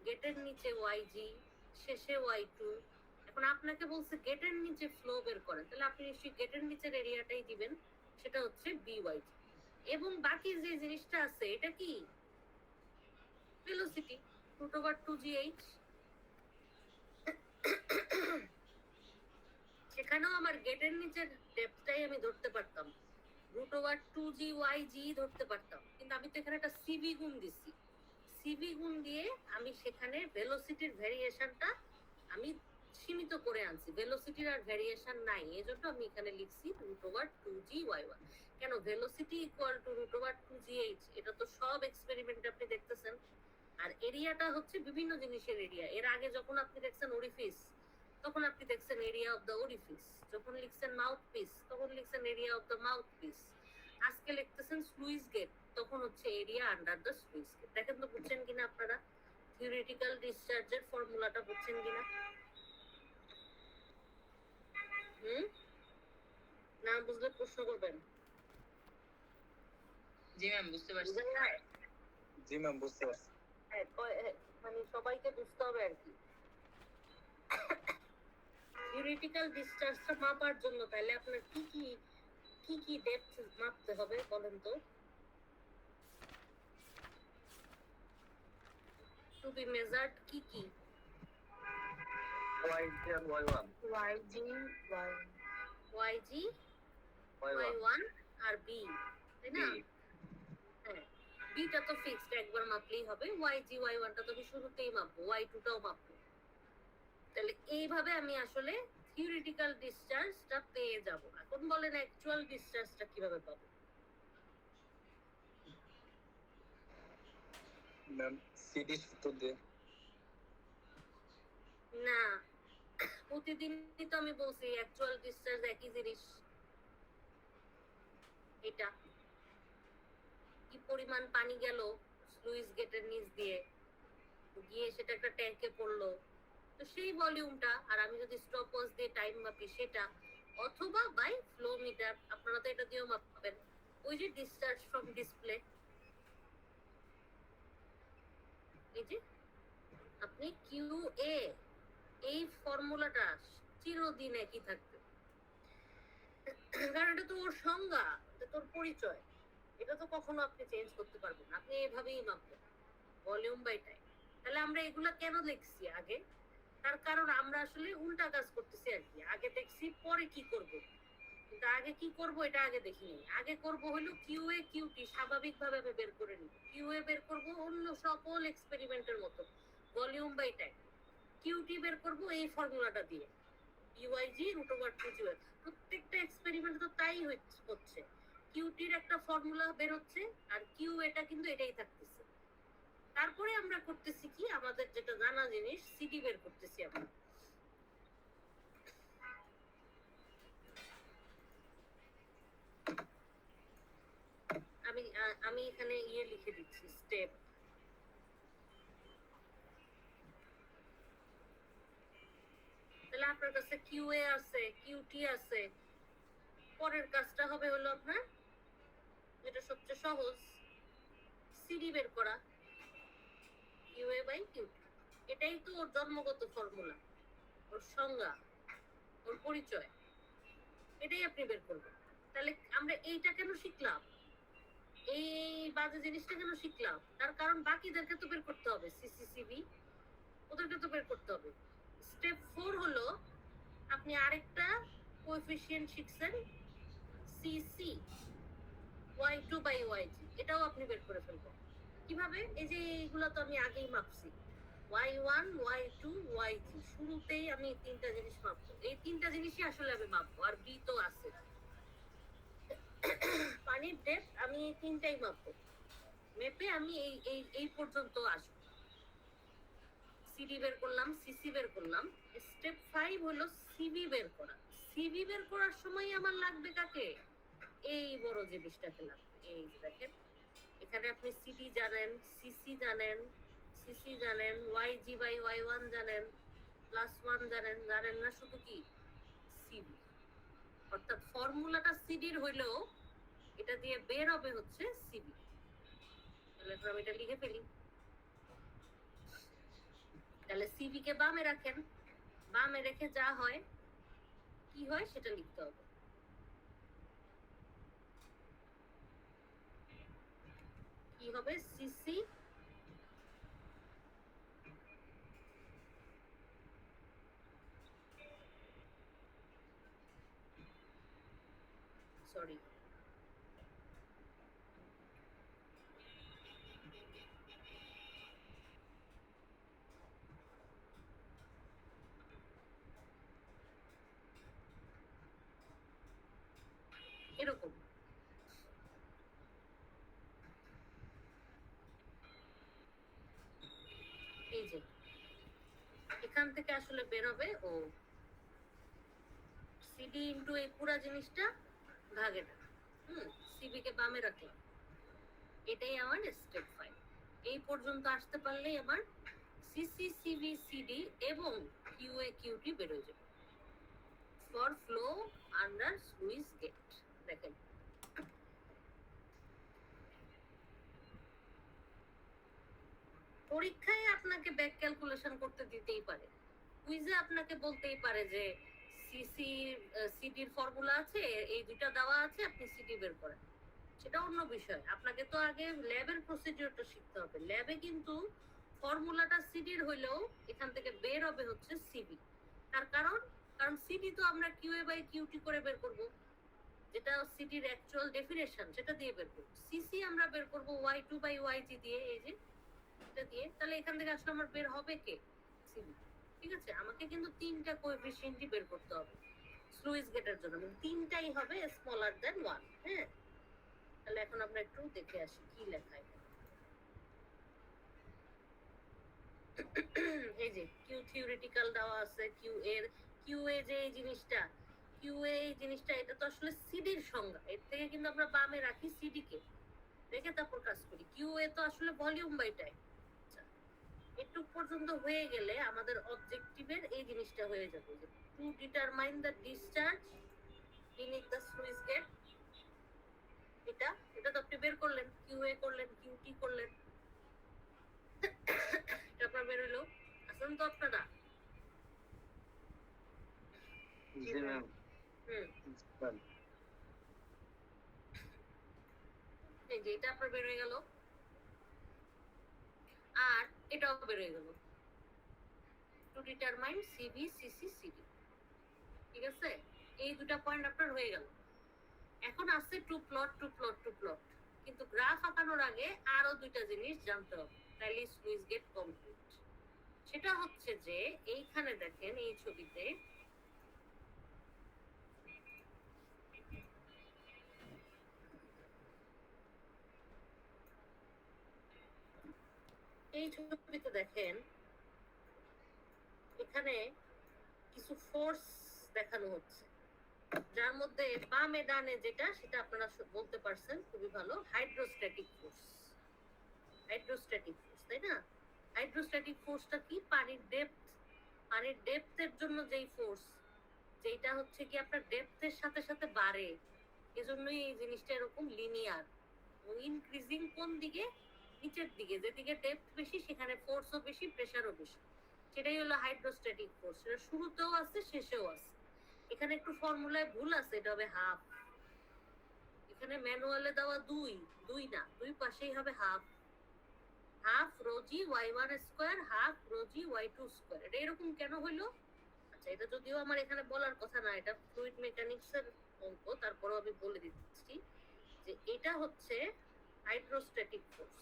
গেটের নিচে yg, শেষে y2। এখন আপনাকে বলছে গেটের নিচে ফ্লো বের করেন, তাহলে আপনি নিশ্চয়ই গেটের নিচের এরিয়াটাই দিবেন, সেটা হচ্ছে byg। এবং বাকি যে জিনিসটা আছে এটা কি? Velocity, √2gh। সেখানেও আমার গেটের নিচের ডেপথটাই আমি ধরতে পারতাম, √2gyg ধরতে পারতাম, কিন্তু আমি তো এখানে একটা সিভি গুণ দিছি। সিভি গুণ দিয়ে আমি সেখানে ভেলোসিটির ভেরিয়েশনটা আমি সীমিত করে আনছি, ভেলোসিটির আর ভেরিয়েশন নাই, এজন্য আমি এখানে লিখছি √2gy1। কেন? ভেলোসিটি ইকুয়াল টু √2gh, এটা তো সব এক্সপেরিমেন্ট আপনি দেখতেছেন। আর এরিয়াটা হচ্ছে বিভিন্ন জিনিসের এরিয়া। এর আগে যখন আপনি দেখছেন ওরিফিস, তখন আপনি দেখছেন এরিয়া অফ দ্য ওরিফিস। যখন লিখছেন মাউথ পিস, তখন লিখছেন area of the mouth piece. আজকে লিখতেছেন স্লুইস গেট, তখন হচ্ছে area under the sluice gate. দেখেন তো বুঝছেন কিনা আপনারা? থিওরিটিক্যাল ডিসচার্জের ফর্মুলাটা বুঝছেন কিনা? না বুঝলে প্রশ্ন করবেন। জি ম্যাম, বুঝতে পারছি। বুঝেন না? জি ম্যাম বুঝতে পারছি। মানে সবাইকে বুঝতে হবে আর কি। থিওরিটিক্যাল ডিসচার্জটা মাপার জন্য তাহলে আপনার কি কি ডেপথ মাপতে হবে বলেন তো? টু বি মেজার্ড কি কি? YG আর Y1। YG, Y1 আর B, তাই না? হ্যাঁ, বিটা তো ফিক্সড, একবার মাপলেই হবে। YG Y1 টা তো আমি শুরুতেই মাপবো, Y2 টাও মাপবো। তাহলে এইভাবে আমি আসলে থিওরিটিক্যাল ডিসচার্জটা পেয়ে যাব। এখন বলেন অ্যাকচুয়াল ডিসচার্জটা কিভাবে পাবো? ম্যাম সিডি সূত্র দিয়ে। না, প্রতিদিনই তো আমি বলছি অ্যাকচুয়াল ডিসচার্জ একই জিনিস। এটা কি পরিমাণ পানি গেল স্লুইস গেটের নিচ দিয়ে, গিয়ে সেটা একটা ট্যাঙ্কে পড়লো, তো সেই ভলিউমটা, আর আমি যদি স্টপওয়াচ দিয়ে টাইম মাপি সেটা, অথবা বাই ফ্লো মিটার, আপনারা তো এটা দিয়েও মাপবেন। ওই যে ডিসচার্জ ফ্রম ডিসপ্লে, এই যে আপনি কিউএ, এই ফর্মুলাটা চিরদিন একই থাকবে, কারণ এটা তো ওর সংজ্ঞা, এটা তোর পরিচয়, এটা তো কখনো আপনি চেঞ্জ করতে পারবেন না। আপনি এভাবেই মাপবেন, ভলিউম বাই টাইম। তাহলে আমরা এগুলা কেন লিখছি আগে? তার কারণ আমরা আসলে উল্টা কাজ করতেছি আর কি। আগে দেখছি পরে কি করব, কিন্তু আগে কি করব এটা আগে দেখি নিই। আগে করব হলো কিউএ কিউটি স্বাভাবিকভাবে আমি বের করে নিব। কিউএ বের করব অন্য সকল এক্সপেরিমেন্টের মতো ভলিউম বাই টাইম। কিউটি বের করব এই ফর্মুলাটা দিয়ে ইউআইজি রুট ওভার 2 প্রত্যেকটা এক্সপেরিমেন্ট তো তাই হচ্ছে। কিউটির একটা ফর্মুলা বের হচ্ছে আর কিউ এটা কিন্তু এটাই থাকতেছে। তারপরে আমরা করতেছি কি আমাদের যেটা জানা জিনিস সিডি বের করতেছি আমরা। আমি এখানে লিখে দিচ্ছি স্টেপ। তাহলে আপনার কাছে কিউএ আছে, কিউটি আছে। পরের কাজটা হবে হলো আপনার যেটা সবচেয়ে সহজ, সিডি বের করা, কিউএ বাই কিউটি। এটাই তো ওর জন্মগত ফর্মুলা, ওর সংজ্ঞা, ওর পরিচয়। এটাই আপনি বের করবেন। তাহলে আমরা এইটা কেন শিখলাম, এই বাজে জিনিসটা কেন শিখলাম? তার কারণ বাকিদেরকে তো বের করতে হবে, সিসিসিবি ওদেরকে তো বের করতে হবে। স্টেপ 4 হলো আপনি আরেকটা কোএফিসিয়েন্ট শিখছেন, সিসি y2 বাই yg। এটাও আপনি বের করে ফেলবেন। কিভাবে? এই যে এইগুলো তো আমি আগেই মাপছি, y1 y2 yg। শুরুতেই আমি তিনটা জিনিস মাপবো। এই তিনটা জিনিসই আসলে আমি মাপবো, আর বি তো আছে। পানির ডেপথ আমি এই তিনটাই মাপবো। মেপে আমি এই পর্যন্ত আসবো। সিডি বের করলাম, সিসি বের করলাম। স্টেপ 5 হলো সিভি বের করা। সিভি বের করার সময় আমার লাগবে কাকে? এই বড় জিনিসটাকে লাগবে। এই দেখেন এখানে আপনি সিডি জানেন, সিসি জানেন, yg বাই y1 জানেন, +1 জানেন না শুধু কি সিভি। অর্থাৎ ফর্মুলাটা সিডির হইলেও এটা দিয়ে বের হবে হচ্ছে সিবি। তাহলে আমি এটা লিখে ফেলি। তাহলে সিবি কে বামে রাখেন, বামে রেখে যা হয় কি হয় সেটা লিখতে হবে। কি হবে? সিসি সরি এরকম। এই যে এখান থেকে আসলে বের হবে ও সিডি ইনটু এই পুরা জিনিসটা ভাগেটা। সিবি কে বামে রাখলাম। এটাই আমার স্টেপ 5। এই পর্যন্ত আসতে পারলেই আমার সিসি সিবি সিডি এবং কিউএ কিউটি বের হয়ে যাবে for flow under sluice gate. দেখেন পরীক্ষায় আপনাকে ব্যাক ক্যালকুলেশন করতে দিতেই পারে, কুইজে আপনাকে বলতেই পারে যে সিসি সিডির ফর্মুলা আছে, এই দুটো দেওয়া আছে, আপনি সিডি বের করেন। সেটা অন্য বিষয়। আপনাকে তো আগে ল্যাবের প্রসিডিউরটা শিখতে হবে। ল্যাবে কিন্তু ফর্মুলাটা সিডির হইলেও এখান থেকে বের হবে হচ্ছে সিবি। তার কারণ সিডি তো আমরা কিউএ বাই কিউটি করে বের করব, যেটা সিডির অ্যাকচুয়াল ডেফিনেশন, সেটা দিয়ে বের করব। সিসি আমরা বের করব y2 বাই yg দিয়ে, এই যে এটা দিয়ে। তাহলে এখান থেকে আসলে আমার বের হবে কে? সিবি। ঠিক আছে, আমাকে কিন্তু তিনটা কোএফিসিয়েন্টই বের করতে হবে স্লুইস গেটের জন্য, তিনটাই হবে স্মলার দ্যান 1। হ্যাঁ, তাহলে এখন আমরা একটু দেখে আসি কি লেখা এখানে। এই যে কিউ থিওরিটিক্যাল দেওয়া আছে, কিউএ যে এই জিনিসটা, এটা তো আসলে সিডির সংজ্ঞা। এর থেকে কিন্তু আমরা বামে রাখি সিডি কে, রেখে তারপর কাজ করি। কিউএ তো আসলে ভলিউম বাই টাইম। একটু পর্যন্ত হয়ে গেলে আমাদের অবজেক্টিভের এই জিনিসটা হয়ে যাবে, যে to determine the discharge beneath the sluice gate. এটা তো আপনি বের করলেন, কিউএ করলেন, কিউটি করলেন, এটা আপনার বের হলো। আসুন তো আপনারা এই যে এটা আপনার বের হয়ে গেল, আর এটাও বের হয়ে গেল, to determine CB CC CD. ঠিক আছে, এই দুটা পয়েন্ট আপনার হয়ে গেল। এখন আসছে টু প্লট। কিন্তু গ্রাফ আঁকানোর আগে আরো দুইটা জিনিস জানতে হবে, তাইলে স্লুইস গেট কমপ্লিট। সেটা হচ্ছে যে এইখানে দেখেন এই ছবিতে দেখেন এখানে কিছু ফোর্স দেখানো হচ্ছে, যার মধ্যে বামে ডানে যেটা সেটা আপনারা বলতে পারছেন খুবই ভালো, হাইড্রোস্ট্যাটিক ফোর্স। তাই না? হাইড্রোস্ট্যাটিক ফোর্সটা কি? পানির ডেপথের জন্য যেই ফোর্স, যেটা হচ্ছে কি আপনার ডেপথের সাথে সাথে বাড়ে, এজন্যই এই জিনিসটা এরকম লিনিয়ার। ইনক্রিজিং কোন দিকে? নিচের দিকে, যেদিকে ডেপথ বেশি সেখানে ফোর্সও বেশি, প্রেসারও বেশি। সেটাই হলো হাইড্রোস্ট্যাটিক ফোর্স। সেটা শুরুতেও আছে, শেষেও আছে। এখানে একটু ফর্মুলায় ভুল আছে, এটা হবে হাফ। এখানে ম্যানুয়ালে দেওয়া দুই না, দুই পাশেই হবে half rho g y1 square, half rho জি y2 স্কয়ার। এটা এরকম কেন হইলো? আচ্ছা, এটা যদিও আমার এখানে বলার কথা না, এটা ফ্লুইড মেকানিক্স এর অঙ্ক, তারপরেও আমি বলে দিচ্ছি যে এটা হচ্ছে হাইড্রোস্ট্যাটিক ফোর্স।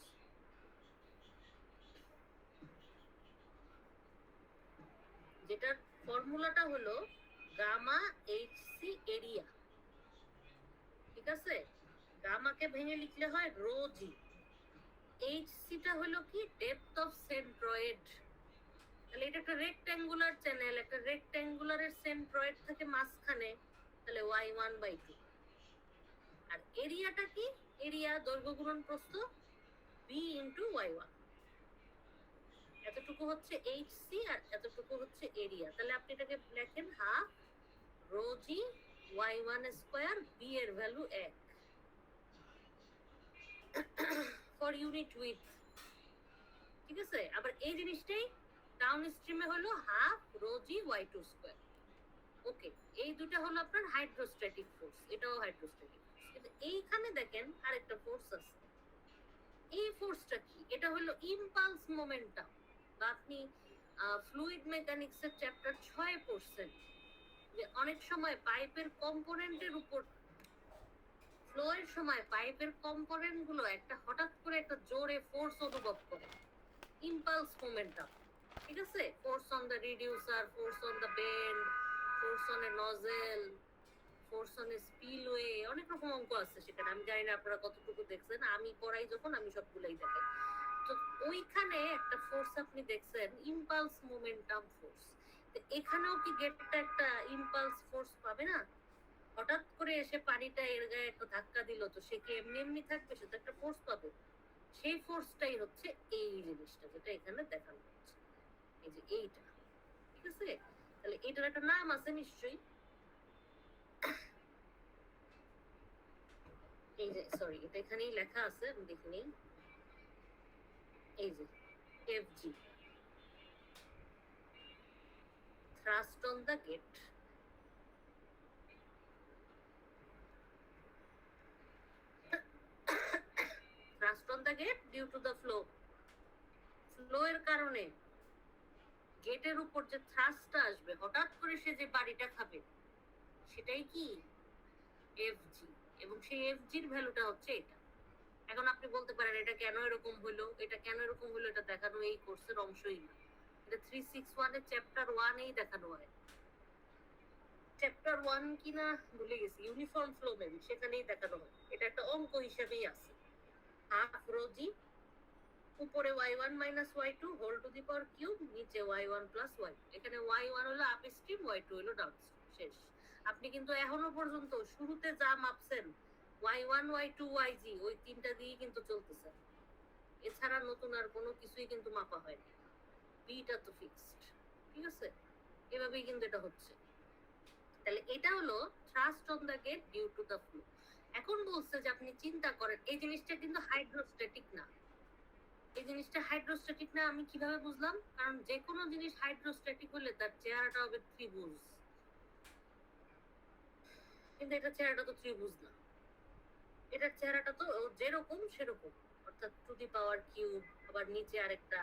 যেটার ফর্মুলাটা হলো গামা এইচসি এরিয়া। ঠিক আছে? গামাকে ভেঙে লিখলে হয় রো জি। এইচসিটা হলো কি? Depth of centroid. তাহলে এটা একটা রেক্ট্যাঙ্গুলার চ্যানেল, একটা রেক্ট্যাঙ্গুলারের সেন্ট্রয়েড থাকে মাঝখানে, তাহলে y1/2। আর এরিয়াটা কি? এরিয়া দৈর্ঘ্য গুণন প্রস্থ, b × y1। এতটুকু হচ্ছে এইচসি আর এতটুকু হচ্ছে এরিয়া। তাহলে আপনি এটাকে লেখেন half rho g y1 square, b এর ভ্যালু 1 ফর ইউনিট উইথ। ঠিক আছে? আবার এই জিনিসটাই ডাউন স্ট্রিমে হলো হাফ রো জি y2 স্কয়ার। ওকে, এই দুটো হলো আপনার হাইড্রোস্ট্যাটিক ফোর্স, এটাও হাইড্রোস্ট্যাটিক ফোর্স। কিন্তু এইখানে দেখেন আরেকটা ফোর্স আছে। এই ফোর্সটা কি? এটা হলো ইম্পালস মোমেন্টাম। বা আপনি ফ্লুইড মেকানিক্স এর চ্যাপ্টার 6 পড়ছেন যে অনেক সময় পাইপের কম্পোনেন্টের উপর ফ্লো এর সময় পাইপের কম্পোনেন্ট গুলো একটা হঠাৎ করে একটা জোরে ফোর্স অনুভব করে, ইম্পালস মোমেন্টাম। ঠিক আছে? Force on the reducer, force on the bend, force on a nozzle, force on a spillway, অনেক রকম অঙ্ক আছে সেখানে। আমি জানি না আপনারা কতটুকু দেখছেন, আমি পড়াই যখন আমি সবগুলাই দেখাই। তো ওইখানে একটা ফোর্স আপনি দেখছেন, ইম্পালস মোমেন্টাম ফোর্স। এখানেও কি গেটটা একটা ইম্পালস ফোর্স পাবে না? হঠাৎ করে এসে পানিটা এর গায়ে একটা ধাক্কা দিল, তো সে কি এমনি এমনি থাকবে? সে তো একটা ফোর্স পাবে। সেই ফোর্সটাই হচ্ছে এই জিনিসটা, যেটা এখানে দেখানো হচ্ছে, এই যে এইটা। ঠিক আছে? তাহলে এটার একটা নাম আছে নিশ্চয়ই। এই যে সরি, এটা এখানেই লেখা আছে, আমি দেখে নিই। এই যে FG, thrust on the gate। thrust on the gate due to the flow। Flow এর কারণে গেটের উপর যে থ্রাস্টটা আসবে, হঠাৎ করে সে যে বাড়িটা খাবে, সেটাই কি? এফজি। এবং সেই এফজির ভ্যালুটা হচ্ছে এটা। এখন আপনি বলতে পারেন এটা কেন এরকম হলো, এটা কেন এরকম হলো, এটা দেখানো এই কোর্সের অংশই না। এটা 361 এর চ্যাপ্টার 1 দেখানো হয়। চ্যাপ্টার 1 কিনা ভুলে গেছি, ইউনিফর্ম ফ্লো মেবি, সেখানেই দেখানো হয়। এটা একটা অঙ্ক হিসেবেই আছে। হাফ রো জি, উপরে y1 - y2 whole to the power cube, নিচে y1 + y। এখানে y1 হলো আপ স্ট্রিম, y2 হলো ডাউন স্ট্রিম। শেষ। আপনি কিন্তু এখনো পর্যন্ত শুরুতে যা মাপছেন y1 y2 yg, ওই তিনটা দিয়েই কিন্তু চলতেছে। এছাড়া নতুন আর কোনো কিছুই কিন্তু মাপা হয়নি। বিটা তো ফিক্সড। ঠিক আছে? এভাবেই কিন্তু এটা হচ্ছে। তাহলে এটা হলো thrust on the gate due to the flow. এখন বলছে যে আপনি চিন্তা করেন, এই জিনিসটা কিন্তু হাইড্রোস্ট্যাটিক না। এই জিনিসটা হাইড্রোস্ট্যাটিক না আমি কিভাবে বুঝলাম? কারণ যে কোনো জিনিস হাইড্রোস্ট্যাটিক হলে তার চেহারাটা হবে ত্রিভুজ, কিন্তু এটা চেহারাটা তো ত্রিভুজ না। এটার চেহারাটা তো যেরকম সেরকম, অর্থাৎ টু দি পাওয়ার কিউব, আবার নিচে আরেকটা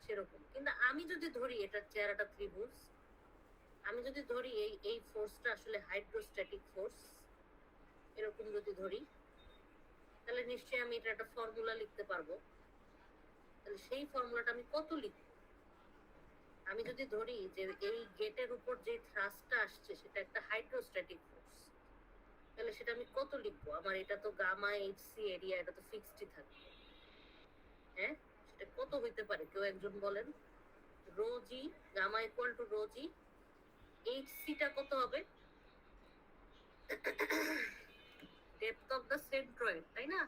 সেরকম। কিন্তু আমি যদি ধরি এটার চেহারাটা ত্রিভুজ, আমি যদি ধরি এই ফোর্সটা আসলে হাইড্রোস্ট্যাটিক ফোর্স, এরকম যদি ধরি, তাহলে নিশ্চয়ই আমি এটা একটা ফর্মুলা লিখতে পারবো। তাহলে সেই ফর্মুলাটা আমি কত লিখব? আমি যদি ধরি যে এই গেটের উপর যে থ্রাস্টটা আসছে সেটা একটা হাইড্রোস্ট্যাটিক ফোর্স, তাহলে সেটা আমি কত লিখবো? আমার এটা তো গামা এইচসি এরিয়া, এটা তো ফিক্সডই থাকবে। হ্যাঁ, সেটা কত হইতে পারে কেউ একজন বলেন? Rho G, gamma equal to rho G, এইচসিটা কত হবে? ডেপথ অফ দ্য সেন্ট্রয়েড, তাই না?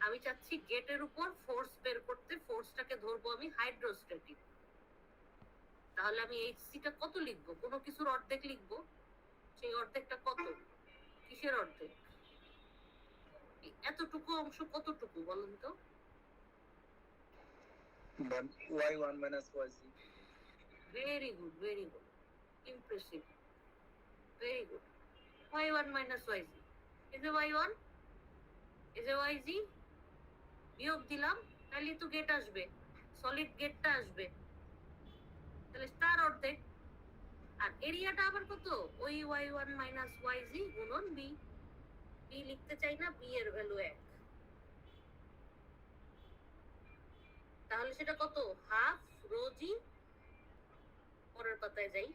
আমি চাচ্ছি গেটের উপর ফোর্স বের করতে, ফোর্সটাকে ধরবো আমি হাইড্রোস্ট্যাটিক। তাহলে আমি এইচসিটা কত লিখবো? কোনো কিছুর অর্ধেক লিখবো। সেই অর্ধেকটা কত? কিসের অর্ধেক? এতটুকু অংশ কতটুকু বলুন তো? y1 minus yc. Very good, very good, impressive, very good. y1 minus yz is a y1 is a yz, বিয়োগ দিলাম, তাহলে তো গেট আসবে, সলিড গেটটা আসবে, তাহলে তার অর্ধেক। আর এরিয়াটা আবার কত? ওই y1 minus yz গুণন b। b লিখতে চাই না, b এর ভ্যালু 1, তাহলে সেটা কত? Half rho g. পরের পাতায় যাই।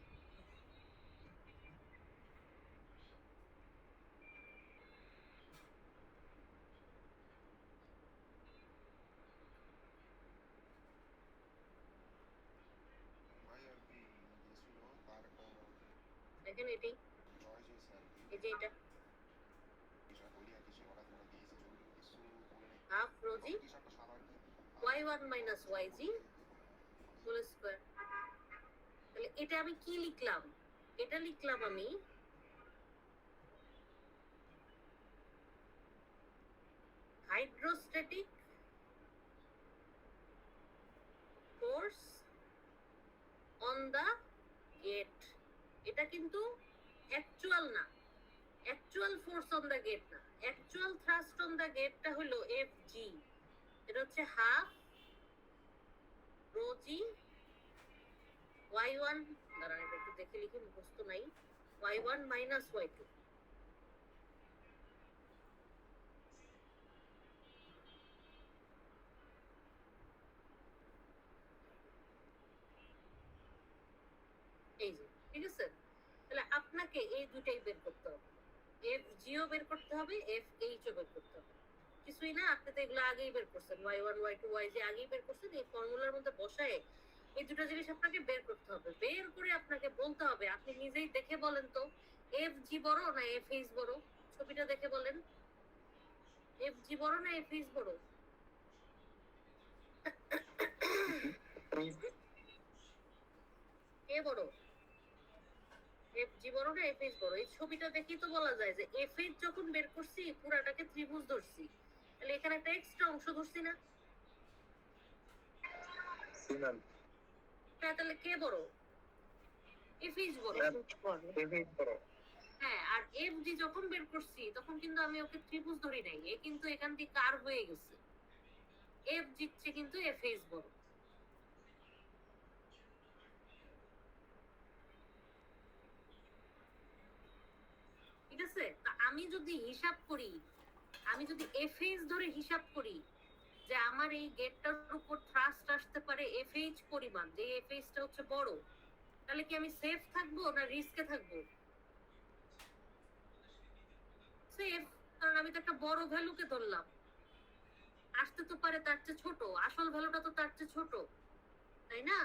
দেখেন এটাই, এই যে এটা half rho g y1 minus yz whole square. তাহলে এটা আমি কি লিখলাম? এটা লিখলাম আমি hydrostatic force on the gate. এটা কিন্তু অ্যাকচুয়াল না, actual force on the gate না, অ্যাকচুয়াল থ্রাস্ট অন দা গেটটা হলো এফ জি। এটা হচ্ছে হাফ রো জি y1, দাঁড়ান এটা একটু দেখে লিখি, মুখস্থ নাই, y1 minus y2। এই যে, ঠিক আছে? তাহলে আপনাকে এই দুটাই বের করতে হবে, এফ জিও বের করতে হবে, এফ এইচও বের করতে হবে। কিছুই না, আপনি তো এগুলো আগেই বের করছেন, y1 y2 yz আগেই বের করছেন। এই ফর্মুলার মধ্যে বসায় এই দুটো জিনিস আপনাকে বের করতে হবে। বের করে আপনাকে বলতে হবে, আপনি নিজেই দেখে বলেন তো, এফ জি বড় না এফ এইচ বড়? ছবিটা দেখে বলেন, এফ জি বড় না এফ এইচ বড়? কে বড়? এফ জি বড় না এফ এইচ বড়? এই ছবিটা দেখেই তো বলা যায় যে এফ এইচ যখন বের করছি পুরাটাকে ত্রিভুজ ধরছি, তাহলে এখানে একটা এক্সট্রা অংশ ধরছি না? হ্যাঁ, তাহলে কে বড়? এফ এইচ বড়। হ্যাঁ, আর এফ জি যখন বের করছি তখন কিন্তু আমি ওকে ত্রিভুজ ধরি নাই, এ কিন্তু এখান থেকে কার্ভ হয়ে গেছে। এফ জিতছে কিন্তু এফ এইচ বড়। ঠিক আছে? তা আমি যদি হিসাব করি, আমি যদি এফ এইচ ধরে হিসাব করি যে আমার এই গেটটার উপর থ্রাস্ট আসতে পারে এফ এইচ পরিমাণ, যে এফ এইচটা হচ্ছে বড়, তাহলে কি আমি সেফ থাকবো না রিস্কে থাকবো? সেফ, কারণ আমি তো একটা বড় ভ্যালুকে ধরলাম। আসতে তো পারে তার চেয়ে ছোট, আসল ভ্যালুটা তো তার চেয়ে ছোট, তাই না?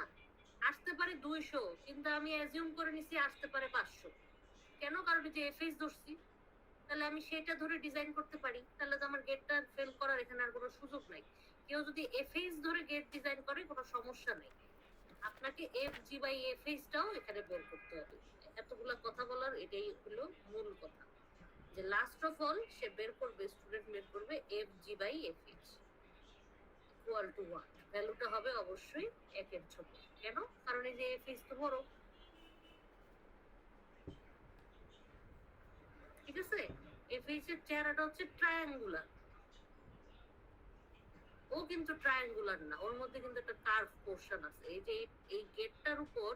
আসতে পারে 200, কিন্তু আমি অ্যাজিউম করে নিছি আসতে পারে 500। কেন? কারণ যে এফ এইচ ধরছি, তাহলে আমি সেটা ধরে ডিজাইন করতে পারি, তাহলে তো আমার গেটটা ফেল করার এখানে আর কোনো সুযোগ নাই। কেউ যদি এফ এইচ ধরে গেট ডিজাইন করে কোনো সমস্যা নেই, আপনাকে এফ জি বাই এফ এইচটাও এখানে বের করতে হবে। এতগুলা কথা বলার এটাই হলো মূল কথা, যে লাস্ট অফ অল সে বের করবে, স্টুডেন্ট বের করবে F G by F H equal to 1। ভ্যালুটা হবে অবশ্যই 1 এর ছোট। কেন? কারণ এই যে এফ এইচ তো বড়। ঠিক আছে? এফ এইচ এর চেহারাটা হচ্ছে ট্রায়াঙ্গুলার, ও কিন্তু ট্রায়াঙ্গুলার না, ওর মধ্যে কিন্তু একটা কার্ভ পোরশন আছে। এই যে এই গেটটার উপর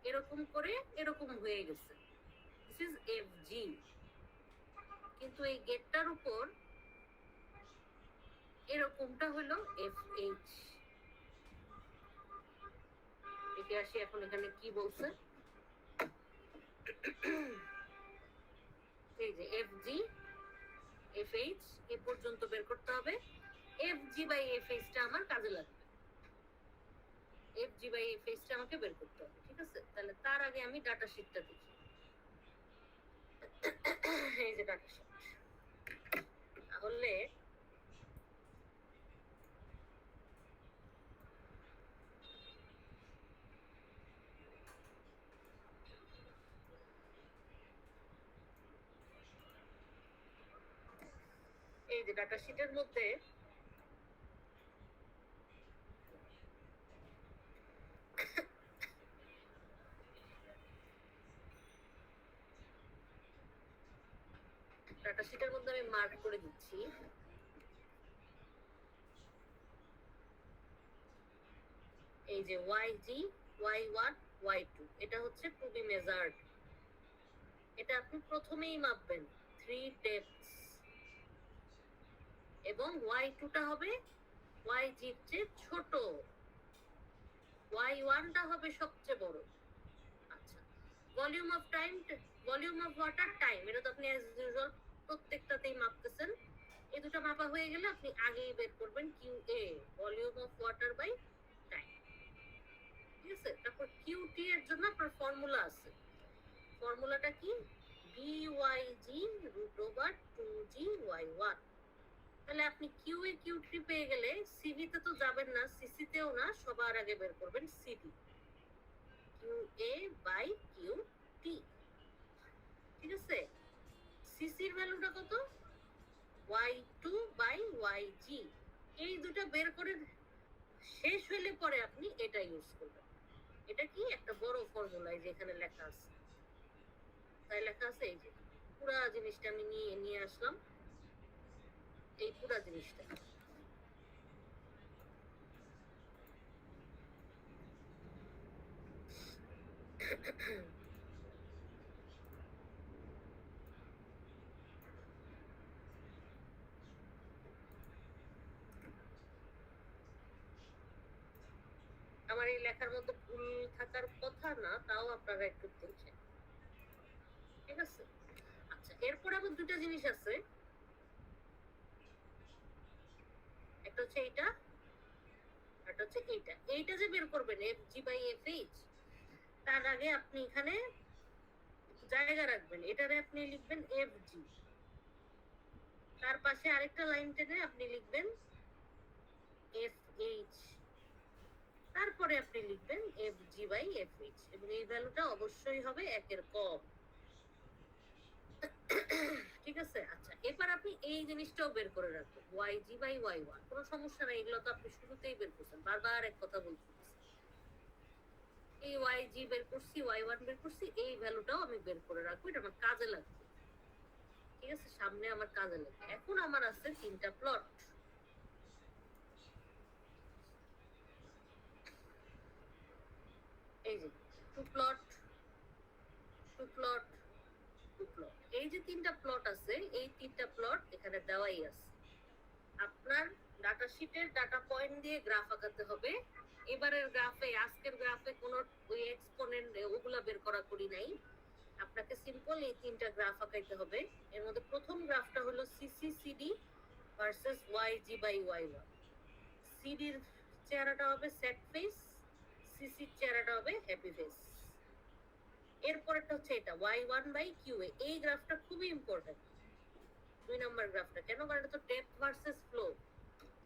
এরকম করে এরকম হয়ে গেছে, দিস ইজ এফ জি। কিন্তু এই গেটটার উপর এরকমটা হলো FH। এটি আসি এখন এখানে কি বলছে, এই যে FG FH এ পর্যন্ত বের করতে হবে। FG বাই FH টা আমার কাজে লাগবে, FG বাই FH টা আমাকে বের করতে হবে। ঠিক আছে, তাহলে তার আগে আমি ডাটা শিটটা দেখি। এই যে ডাটা শিট, তাহলে এই যে ডাটা শিটের মধ্যে ডাটা শিটের মধ্যে আমি মার্ক করে দিচ্ছি। এই যে YG Y1 Y2 এটা হচ্ছে টু বি মেজার্ড। এটা আপনি প্রথমেই মাপবেন 3 ডেপথস, এবং Y2 টা হবে YG এর চেয়ে ছোট, Y1 টা হবে সবচেয়ে বড়। আচ্ছা, volume of time, volume of water time, এটা তো আপনি অ্যাজ ইউজুয়াল প্রত্যেকটাতেই মাপতেছেন। এই দুটো মাপা হয়ে গেলে আপনি আগেই বের করবেন QA, volume of water by time. ঠিক আছে, তারপর QT এর জন্য আপনার ফর্মুলা আছে। ফর্মুলাটা কি? BYG root over 2GY1। তাহলে আপনি QA QT পেয়ে গেলে CV তে তো যাবেন না, CC তেও না, সবার আগে বের করবেন CD, QA বাই QT। ঠিক আছে, CC এর ভ্যালুটা কত? Y2 by YG। এই দুটো বের করে শেষ হলে পরে আপনি এটা ইউজ করবেন। এটা কি একটা বড় ফর্মুলা, এই যে এখানে লেখা আছে, তাই লেখা আছে। এই যে পুরা জিনিসটা আমি নিয়ে আসলাম, এই পুরা জিনিসটা। আমার এই লেখার মধ্যে ভুল থাকার কথা না, তাও আপনারা একটু দেখেন। ঠিক আছে, আচ্ছা, এরপর আবার দুটো জিনিস আছে, একটা হচ্ছে এইটা, একটা হচ্ছে এইটা। এইটা যে বের করবেন FG বাই FH, তার আগে আপনি এখানে জায়গা রাখবেন, এটারে আপনি লিখবেন FG, তার পাশে আরেকটা লাইন টেনে আপনি লিখবেন FH, তারপরে আপনি লিখবেন FG বাই FH, এবং এই ভ্যালুটা অবশ্যই হবে 1 এর কম। ঠিক আছে, আচ্ছা, এবার আপনি এই জিনিসটাও বের করে রাখবেন, YG বাই Y1। কোনো সমস্যা নাই, এগুলো তো আপনি শুরুতেই বের করছেন, বারবার এক কথা বলছেন। এই YG বের করছি, Y1 বের করছি, এই ভ্যালুটাও আমি বের করে রাখবো, এটা আমার কাজে লাগবে। ঠিক আছে, সামনে আমার কাজে লাগবে। এখন আমার আছে 3টা প্লট। এই যে 2 প্লট, 2 প্লট, 2 প্লট, এই যে 3টা প্লট আছে, এই 3টা প্লট এখানে দেওয়াই আছে। আপনার ডাটা শিটের ডাটা পয়েন্ট দিয়ে গ্রাফ আঁকাতে হবে। এবারের গ্রাফে, আজকের গ্রাফে কোনো ওই এক্সপোনেন্ট ওগুলা বের করা করি নাই, আপনাকে সিম্পল এই 3টা গ্রাফ আঁকাইতে হবে। এর মধ্যে প্রথম গ্রাফটা হলো CCCD versus YG by Y1। সিডির চেহারাটা হবে স্যাড ফেস, সিসির চেহারাটা হবে হ্যাপি ফেস। এরপরেরটা হচ্ছে এটা Y1 বাই QA। এই গ্রাফটা খুবই ইম্পর্টেন্ট, 2 নম্বর গ্রাফটা। কেন? কারণ এটা তো ডেপথ ভার্সেস ফ্লো,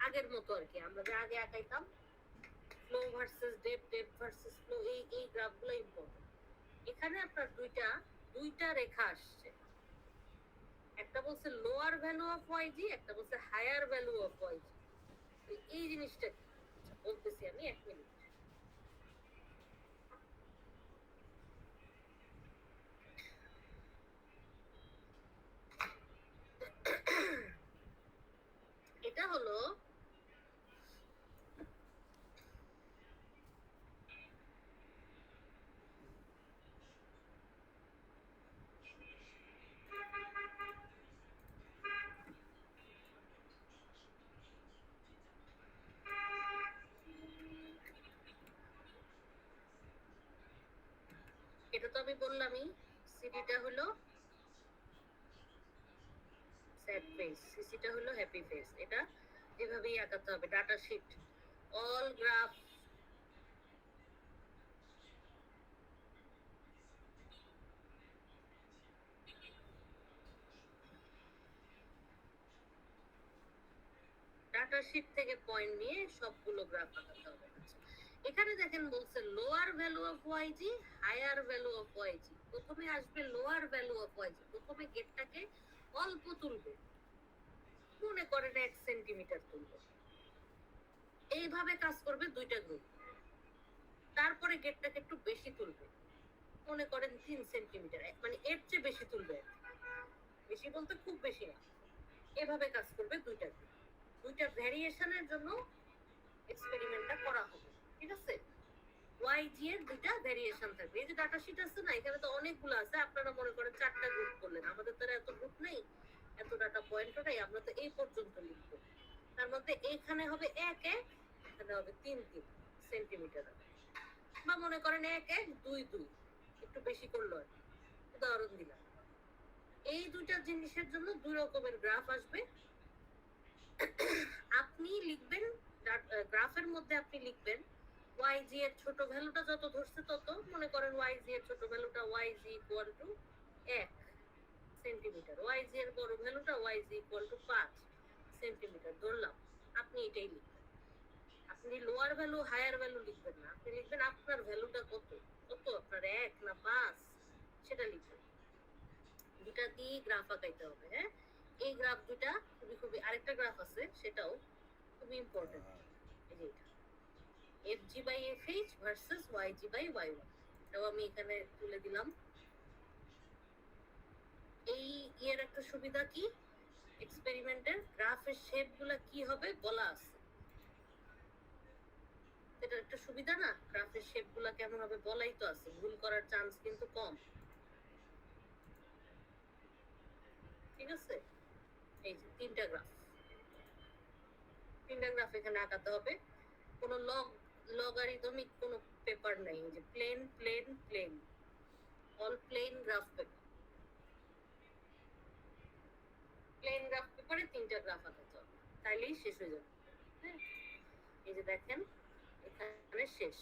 আগের মতো আর কি, আমরা যে আগে আঁকাইতাম flow versus depth, depth versus flow, এই গ্রাফগুলো ইম্পর্টেন্ট। এখানে আপনার দুইটা রেখা আসছে, একটা বলছে লোয়ার ভ্যালু অফ YG, একটা বলছে হায়ার ভ্যালু অফ YG। এই জিনিসটা বলতেছি আমি, 1 মিনিট। এটা হলো এটা তো আমি বললামই, সিডিটা হলো স্যাড ফেস, সিসিটা হলো হ্যাপি ফেস। এটা এভাবেই আঁকাতে হবে। Data sheet, all graph data sheet থেকে পয়েন্ট নিয়ে সবগুলো গ্রাফ আঁকাতে হবে। এখানে দেখেন বলছে lower value of YG, higher value of YG. প্রথমে আসবে লোয়ার ভ্যালু অফ ওয়াইজি, প্রথমে গেটটাকে অল্প তুলবে, মনে করেন 1 সেন্টিমিটার তুলবে। এইভাবে কাজ করবে দুইটা গ্রুপ। তারপরে গেটটাকে একটু বেশি তুলবে, মনে করেন 3 সেন্টিমিটার, মানে এর চেয়ে বেশি তুলবে, বেশি বলতে খুব বেশি না। এভাবে কাজ করবে দুইটা গ্রুপ। দুইটা ভ্যারিয়েশনের জন্য এক্সপেরিমেন্টটা করা হবে, ঠিক আছে? ওয়াইজি এর দুইটা ভ্যারিয়েশন থাকবে। এই যে ডাটা শিট আছে না, এখানে তো অনেকগুলো আছে। আপনারা মনে করেন 4টা গ্রুপ করলেন, আমাদের তো এত গ্রুপ নেই, এত ডাটা পয়েন্টও নেই, আমরা তো এই পর্যন্ত লিখবো। তার মধ্যে এখানে হবে 1 1, এখানে হবে 3 3 সেন্টিমিটার, বা মনে করেন 1 1 2 2, একটু বেশি করলো আর কি, উদাহরণ দিলাম। এই দুইটা জিনিসের জন্য দুই রকমের গ্রাফ আসবে। আপনি লিখবেন গ্রাফের মধ্যে, আপনি লিখবেন ওয়াইজি এর ছোট ভ্যালুটা যত ধরছে তত, মনে করেন ওয়াইজি এর ছোট ভ্যালুটা ওয়াইজি ইকুয়াল টু 1 সেন্টিমিটার, ওয়াইজি এর বড় ভ্যালুটা ওয়াইজি ইকুয়াল টু 5 সেন্টিমিটার ধরলাম। আপনি এটাই লিখবেন। আপনি লোয়ার ভ্যালু হায়ার ভ্যালু লিখবেন না, আপনি লিখবেন আপনার ভ্যালুটা কত, কত আপনার 1 না 5 সেটা লিখবেন। দুটা দিয়ে গ্রাফ আঁকাইতে হবে। হ্যাঁ, এই গ্রাফ দুটা খুবই খুবই, আরেকটা গ্রাফ আছে সেটাও খুবই ইম্পর্টেন্ট। এই যে এটা FG by FH versus YG by Y1, এটাও আমি এখানে তুলে দিলাম। এই এর একটা সুবিধা কি, এক্সপেরিমেন্টের গ্রাফের শেপগুলো কি হবে বলা আছে। এটা একটা সুবিধা না, গ্রাফের শেপগুলো কেমন হবে বলাই তো আছে, ভুল করার চান্স কিন্তু কম, ঠিক আছে? এই যে তিনটা গ্রাফ এখানে আঁকাতে হবে। কোনো লগারিদমিক কোনো পেপার নাই, যে plain plain plain, all plain graph paper. Plain graph পেপারে তিনটা গ্রাফ আঁকাতে হবে, তাইলেই শেষ হয়ে যাবে। হ্যাঁ, এই যে দেখেন এখানে শেষ,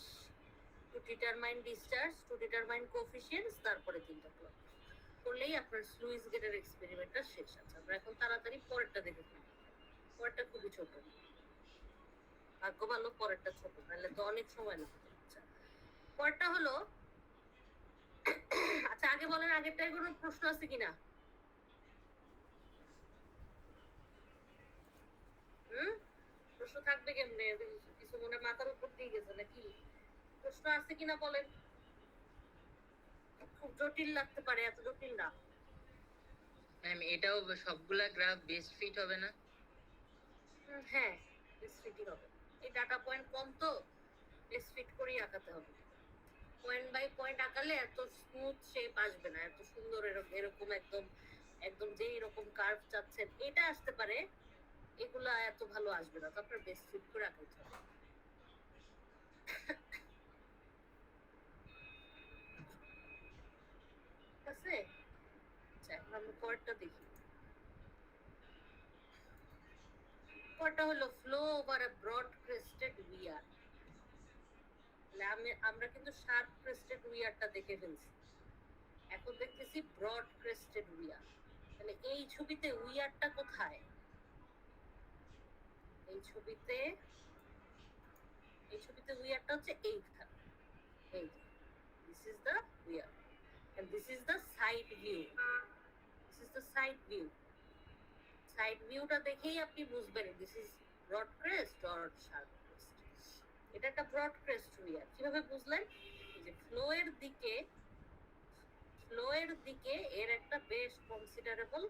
to determine discharge, to determine coefficients, তারপরে তিনটা গ্রাফ করলেই আপনার স্লুইস গেটের এক্সপেরিমেন্টটা শেষ। আছে, আমরা এখন তাড়াতাড়ি পরেরটা দেখে ফেলি। পরেরটা খুবই ছোট, ভাগ্য ভালো পরেরটা ছোট, নাহলে তো অনেক সময় লাগবে। আচ্ছা, পরেরটা হলো, আচ্ছা আগে বলেন আগেরটায় কোনো প্রশ্ন আছে কিনা? প্রশ্ন থাকবে কেমনে, কিছু মনে মাথার উপর দিয়ে গেছে নাকি? প্রশ্ন আছে কিনা বলেন। খুব জটিল লাগতে পারে, এত জটিল না। ম্যাম এটাও সবগুলা গ্রাফ বেস্ট ফিট হবে না? হ্যাঁ, বেস্ট ফিটই হবে। এই ডাটা পয়েন্ট কম তো, বেস্ট ফিট করেই আঁকাতে হবে। পয়েন্ট বাই পয়েন্ট আঁকালে এত স্মুথ শেপ আসবে না, এত সুন্দর এরকম একদম একদম যে এরকম কার্ভ চাচ্ছেন এটা আসতে পারে, এগুলা এত ভালো আসবে না। তো আপনার বেস্ট ফিট করে আঁকাতে হবে। ঠিক আছে, আচ্ছা এখন আমরা পরেরটা দেখি। পরেরটা হলো flow over a broad crested weir. আমরা কিন্তু শার্প ক্রেস্টেড উইয়ারটা দেখে ফেলছি, এখন দেখতেছি ব্রড ক্রেস্টেড উইয়ার। তাহলে এই ছবিতে উইয়ারটা কোথায়? এই ছবিতে উইয়ারটা হচ্ছে এইখানে। এই যে this is the weir and this is the side view, this is the side view. Side ভিউটা দেখেই আপনি বুঝবেন this is broad crest or sharp crest. এটা একটা ব্রড ক্রেস্ট উইয়ার। কিভাবে বুঝলেন? এই যে ফ্লো এর দিকে এর একটা বেশ কনসিডারেবল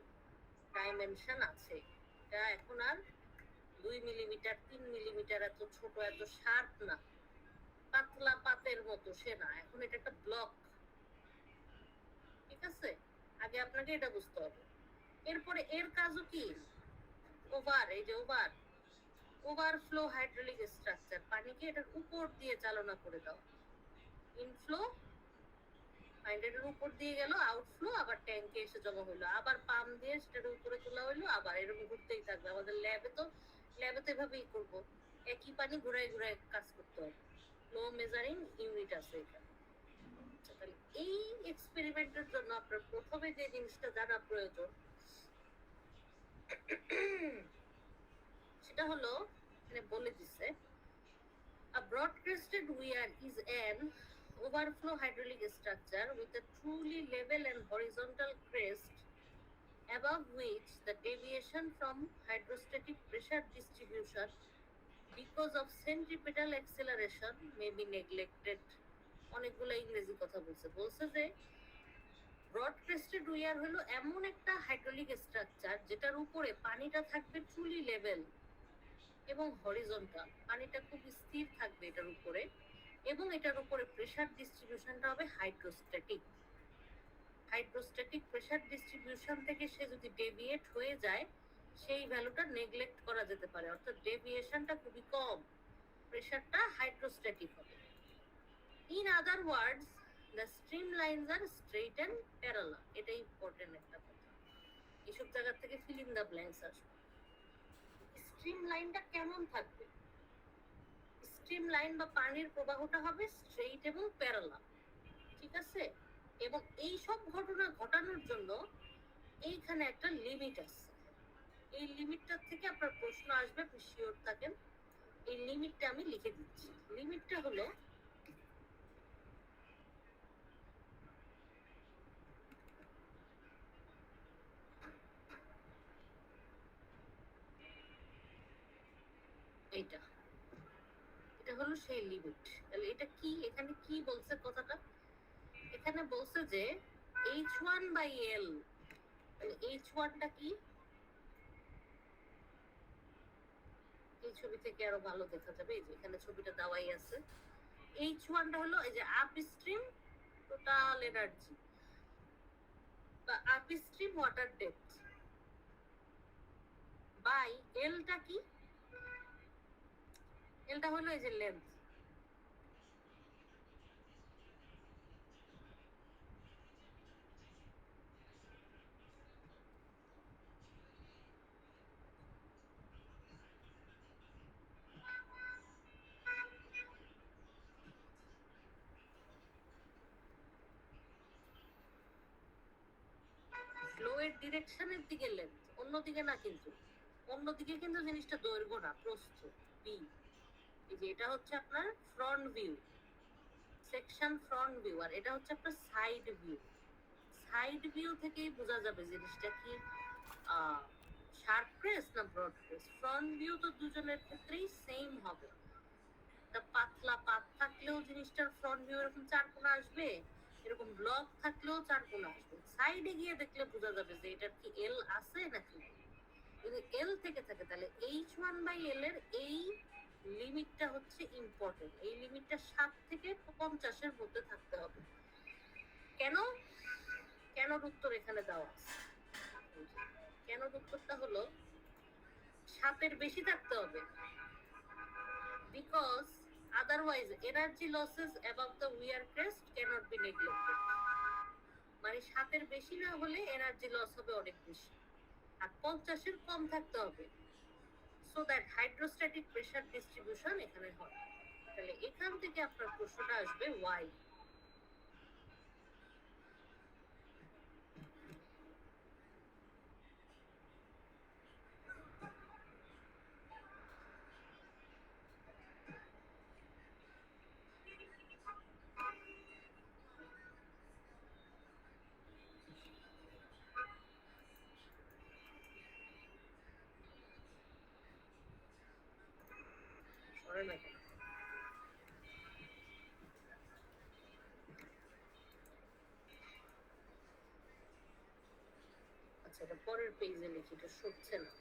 ডাইমেনশন আছে। এটা এখন আর 2 মিলিমিটার 3 মিলিমিটার এত ছোট এত শার্প না, পাতলা পাতের মতো সে না, এখন এটা একটা ব্লক। ঠিক আছে, আগে আপনাকে এটা বুঝতে হবে। এরপরে এর কাজও কি, ওভার, এই যে ওভারফ্লো হাইড্রোলিক স্ট্রাকচার, পানিকে এটার উপর দিয়ে চালনা করে দাও। ইনফ্লো হাইড্রেটের উপর দিয়ে গেল আউটফ্লো, আবার ট্যাঙ্কে এসে জমা হইলো, আবার পাম্প দিয়ে সেটার উপরে তোলা হইলো, আবার এরকম ঘুরতেই থাকবে। আমাদের ল্যাবে তো এভাবেই করবো, একই পানি ঘুরাই ঘুরাই কাজ করতে হবে। ফ্লো মেজারিং ইউনিট আছে এখানে। আচ্ছা, তাহলে এই এক্সপেরিমেন্টের জন্য আপনার প্রথমে যে জিনিসটা জানা প্রয়োজন সেটা হলো, এখানে বলে দিছে, a broad crested weir is an overflow hydraulic structure with a truly level and horizontal crest above which the deviation from hydrostatic pressure distribution because of centripetal acceleration may be neglected. অনেকগুলো ইংরেজি কথা বলছে যে broad crested wear হলো এমন একটা hydraulic structure যেটার উপরে পানিটা থাকবে ট্রুলি লেভেল এবং হরিজন্টাল, পানিটা খুব স্থির থাকবে এটার উপরে, এবং এটার উপরে প্রেসার ডিস্ট্রিবিউশনটা হবে হাইড্রোস্ট্যাটিক প্রেসার ডিস্ট্রিবিউশন থেকে সে যদি ডেভিয়েট হয়ে যায় সেই ভ্যালুটা নেগলেক্ট করা যেতে পারে, অর্থাৎ ডেভিয়েশনটা খুবই কম, প্রেসারটা হাইড্রোস্ট্যাটিক হবে। In other words the stream lines are straight and parallel. এটা ইম্পর্টেন্ট একটা কথা, এসব জায়গা থেকে ফিল ইন দ্য ব্ল্যাঙ্কস আসবে। স্ট্রিম লাইনটা কেমন থাকবে? স্ট্রিম লাইন বা পানির প্রবাহটা হবে স্ট্রেইট এবং প্যারালাল, ঠিক আছে? এবং এই সব ঘটনা ঘটানোর জন্য এইখানে একটা লিমিট আছে। এই লিমিটটার থেকে আপনার প্রশ্ন আসবে, আপনি শিওর থাকেন। এই লিমিটটা আমি লিখে দিচ্ছি। লিমিটটা হলো এইটা, এটা হলো সেই লিমিট। তাহলে এটা কি, এখানে কি বলছে কথাটা? এখানে বলছে যে H1/L, তাহলে H1টা কি? এই ছবি থেকে আরো ভালো দেখা যাবে, এই যে এখানে ছবিটা দেওয়াই আছে। H1টা হলো এই যে আপস্ট্রিম টোটাল এনার্জি বা আপস্ট্রিম ওয়াটার ডেপথ, বাই এলটা কি? এলটা হলো এই যে লেন্থ। ফ্লো এর ডিরেকশনের দিকে লেন্থ, অন্যদিকে না, কিন্তু অন্যদিকে কিন্তু জিনিসটা দৈর্ঘ্য না, প্রস্থ বি। এই যে এটা হচ্ছে আপনার front view, section front view, আর এটা হচ্ছে আপনার সাইড ভিউ। সাইড ভিউ থেকেই বোঝা যাবে জিনিসটা কি শার্প ক্রেস না ব্রড ক্রেস। ফ্রন্ট ভিউ তো দুজনের ক্ষেত্রেই সেম হবে, পাতলা পাত থাকলেও জিনিসটার ফ্রন্ট ভিউ এরকম চার কোণা আসবে, এরকম ব্লক থাকলেও চার কোণা আসবে। সাইডে গিয়ে দেখলে বোঝা যাবে যে এটার কি এল আছে নাকি। যদি এল থেকে থাকে তাহলে H1/L এর এই লিমিটটা হচ্ছে ইম্পর্টেন্ট। এই লিমিটটা 7 থেকে 50-এর মধ্যে থাকতে হবে। কেন? কেনর উত্তর এখানে দেওয়া আছে। কেনর উত্তরটা হলো 7-এর বেশি থাকতে হবে, because otherwise energy losses above the weir crest cannot be neglected। মানে 7-এর বেশি না হলে এনার্জি লস হবে অনেক বেশি, আর 50-এর কম থাকতে হবে, so that hydrostatic pressure distribution এখানে হয়। তাহলে এখান থেকে আপনার প্রশ্নটা আসবে ওয়াই। সরে না কেন? আচ্ছা, এটা পরের পেজে লিখি, এটা সরছে না।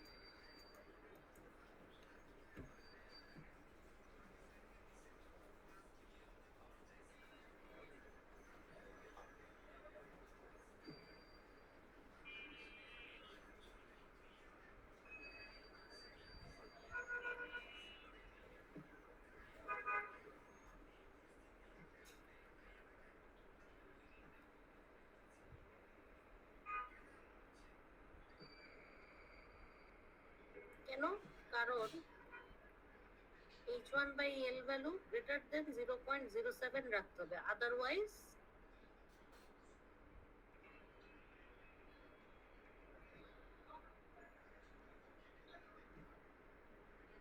কারণ h1 by l value greater than 0.07 রাখতে হবে, otherwise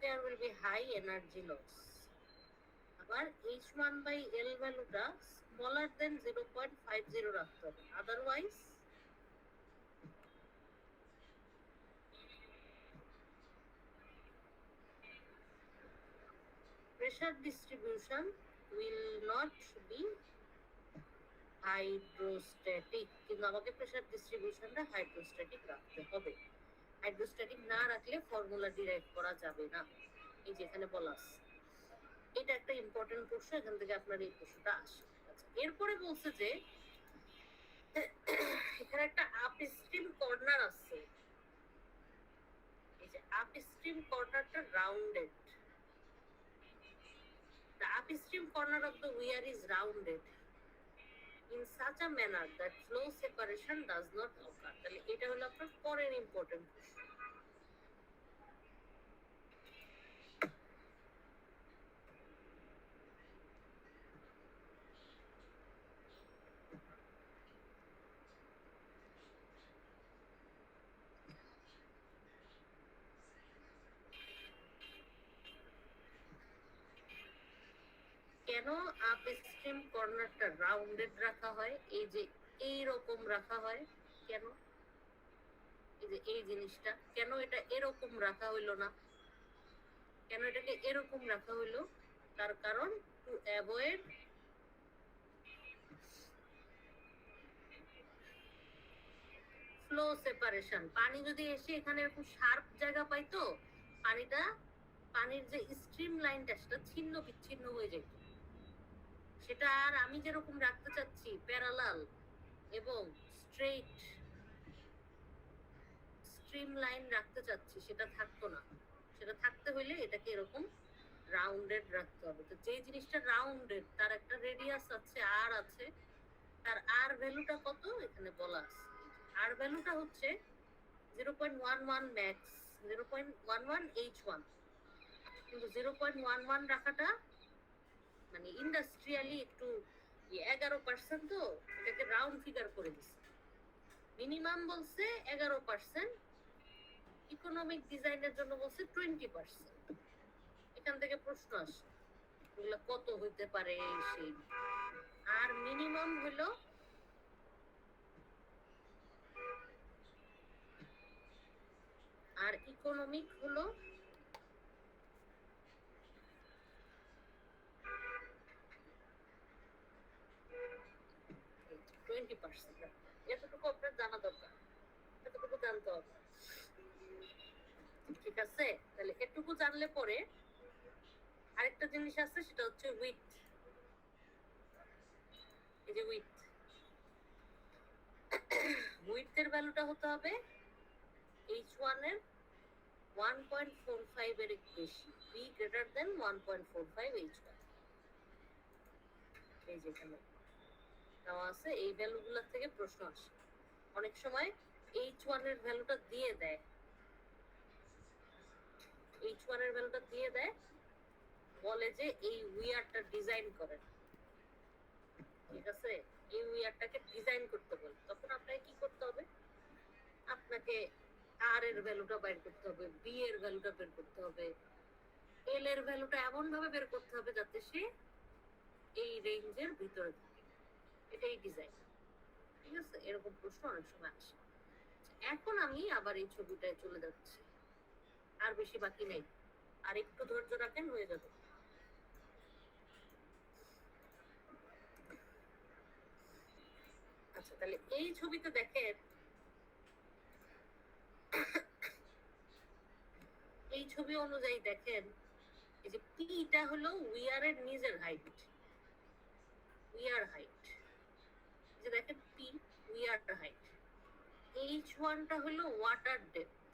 there will be high energy loss. আবার h1 by l ভ্যালুটা smaller than 0.50 রাখতে হবে, otherwise pressure distribution will not be hydrostatic. কিন্তু আমাকে প্রেসার ডিস্ট্রিবিউশনটা হাইড্রোস্ট্যাটিক রাখতে হবে। হাইড্রোস্ট্যাটিক না রাখলে ফর্মুলা ডিরাইভ করা যাবে না, এই যে এখানে বলা আছে। এটা একটা ইম্পর্টেন্ট প্রশ্ন, এখান থেকে আপনার এই প্রশ্নটা আসে। আচ্ছা, এরপরে বলছে যে এখানে একটা আপস্ট্রিম কর্নার আছে, এই যে আপস্ট্রিম কর্নারটা rounded. The upstream corner of the weir is rounded in such a manner that flow separation does not occur. তাহলে এটা হলো আপনার পরের ইম্পর্টেন্ট প্রশ্ন। কেন আপস্ট্রিম কর্নারটা রাউন্ডেড রাখা হয়, এই যে এইরকম রাখা হয় কেন, এই যে এই জিনিসটা কেন এটা এরকম রাখা হইলো না, কেন এটাকে এরকম রাখা হইলো? তার কারণ টু অ্যাভয়েড ফ্লো সেপারেশন। পানি যদি এসে এখানে এরকম শার্প জায়গা পাইতো, পানির যে স্ট্রিম লাইনটা সেটা ছিন্ন বিচ্ছিন্ন হয়ে যেত। সেটা আর আমি যেরকম রাখতে চাচ্ছি প্যারালাল এবং স্ট্রেইট স্ট্রিম লাইন রাখতে চাচ্ছি, সেটা থাকতো না। সেটা থাকতে হইলে এটাকে এরকম রাউন্ডেড রাখতে হবে। তো যে জিনিসটা রাউন্ডেড তার একটা রেডিয়াস আছে, আর আছে, তার আর ভ্যালুটা কত এখানে বলা আছে। আর ভ্যালুটা হচ্ছে 0.11 ম্যাক্স, 0.11 h1। কিন্তু 0.11 রাখাটা মানে ইন্ডাস্ট্রিয়ালি একটু 11%, তো এটাকে রাউন্ড ফিগার করে দিচ্ছে। মিনিমাম বলছে 11%, ইকোনমিক ডিজাইনের জন্য বলছে 20%। এখান থেকে প্রশ্ন আসে এগুলো কত হইতে পারে সেই। আর মিনিমাম হলো আর ইকোনমিক হলো 20%। এতটুকু আপনার জানা দরকার, এতটুকু জানতে হবে, ঠিক আছে? তাহলে এটুকু জানলে পরে আরেকটা জিনিস আছে, সেটা হচ্ছে উইথ। এই যে উইথের ভ্যালুটা হতে হবে h1 এর 1.45 এর একটু বেশি, b গ্রেটার দেন 1.45 h1। এই যে এখানে দেওয়া আছে, এই ভ্যালুগুলো থেকে প্রশ্ন আসে। অনেক সময় h1 এর ভ্যালুটা দিয়ে দেয়, h1 এর ভ্যালুটা দিয়ে দেয়, বলে যে এই উইয়ারটা ডিজাইন করেন, ঠিক আছে? এই উইয়ারটাকে ডিজাইন করতে বলে, তখন আপনাকে কি করতে হবে? আপনাকে আর এর ভ্যালুটা বের করতে হবে, বি এর ভ্যালুটা বের করতে হবে, এল এর ভ্যালুটা এমন ভাবে বের করতে হবে যাতে সে এই রেঞ্জের ভিতরে থাকে। এটাই ডিজাইন, ঠিক আছে? এরকম প্রশ্ন অনেক সময় আসে। এখন আমি আবার এই ছবিটায় চলে যাচ্ছি, আর বেশি বাকি নেই, আর একটু ধৈর্য রাখেন, হয়ে যাবে। আচ্ছা, তাহলে এই ছবিতে দেখেন, এই ছবি অনুযায়ী দেখেন, এই যে পিটা হলো উইয়ারের নিজের হাইট, উইয়ার হাইট। যে দেখেন পি উইয়ার হাইট, h1টা হলো ওয়াটার ডেপথ,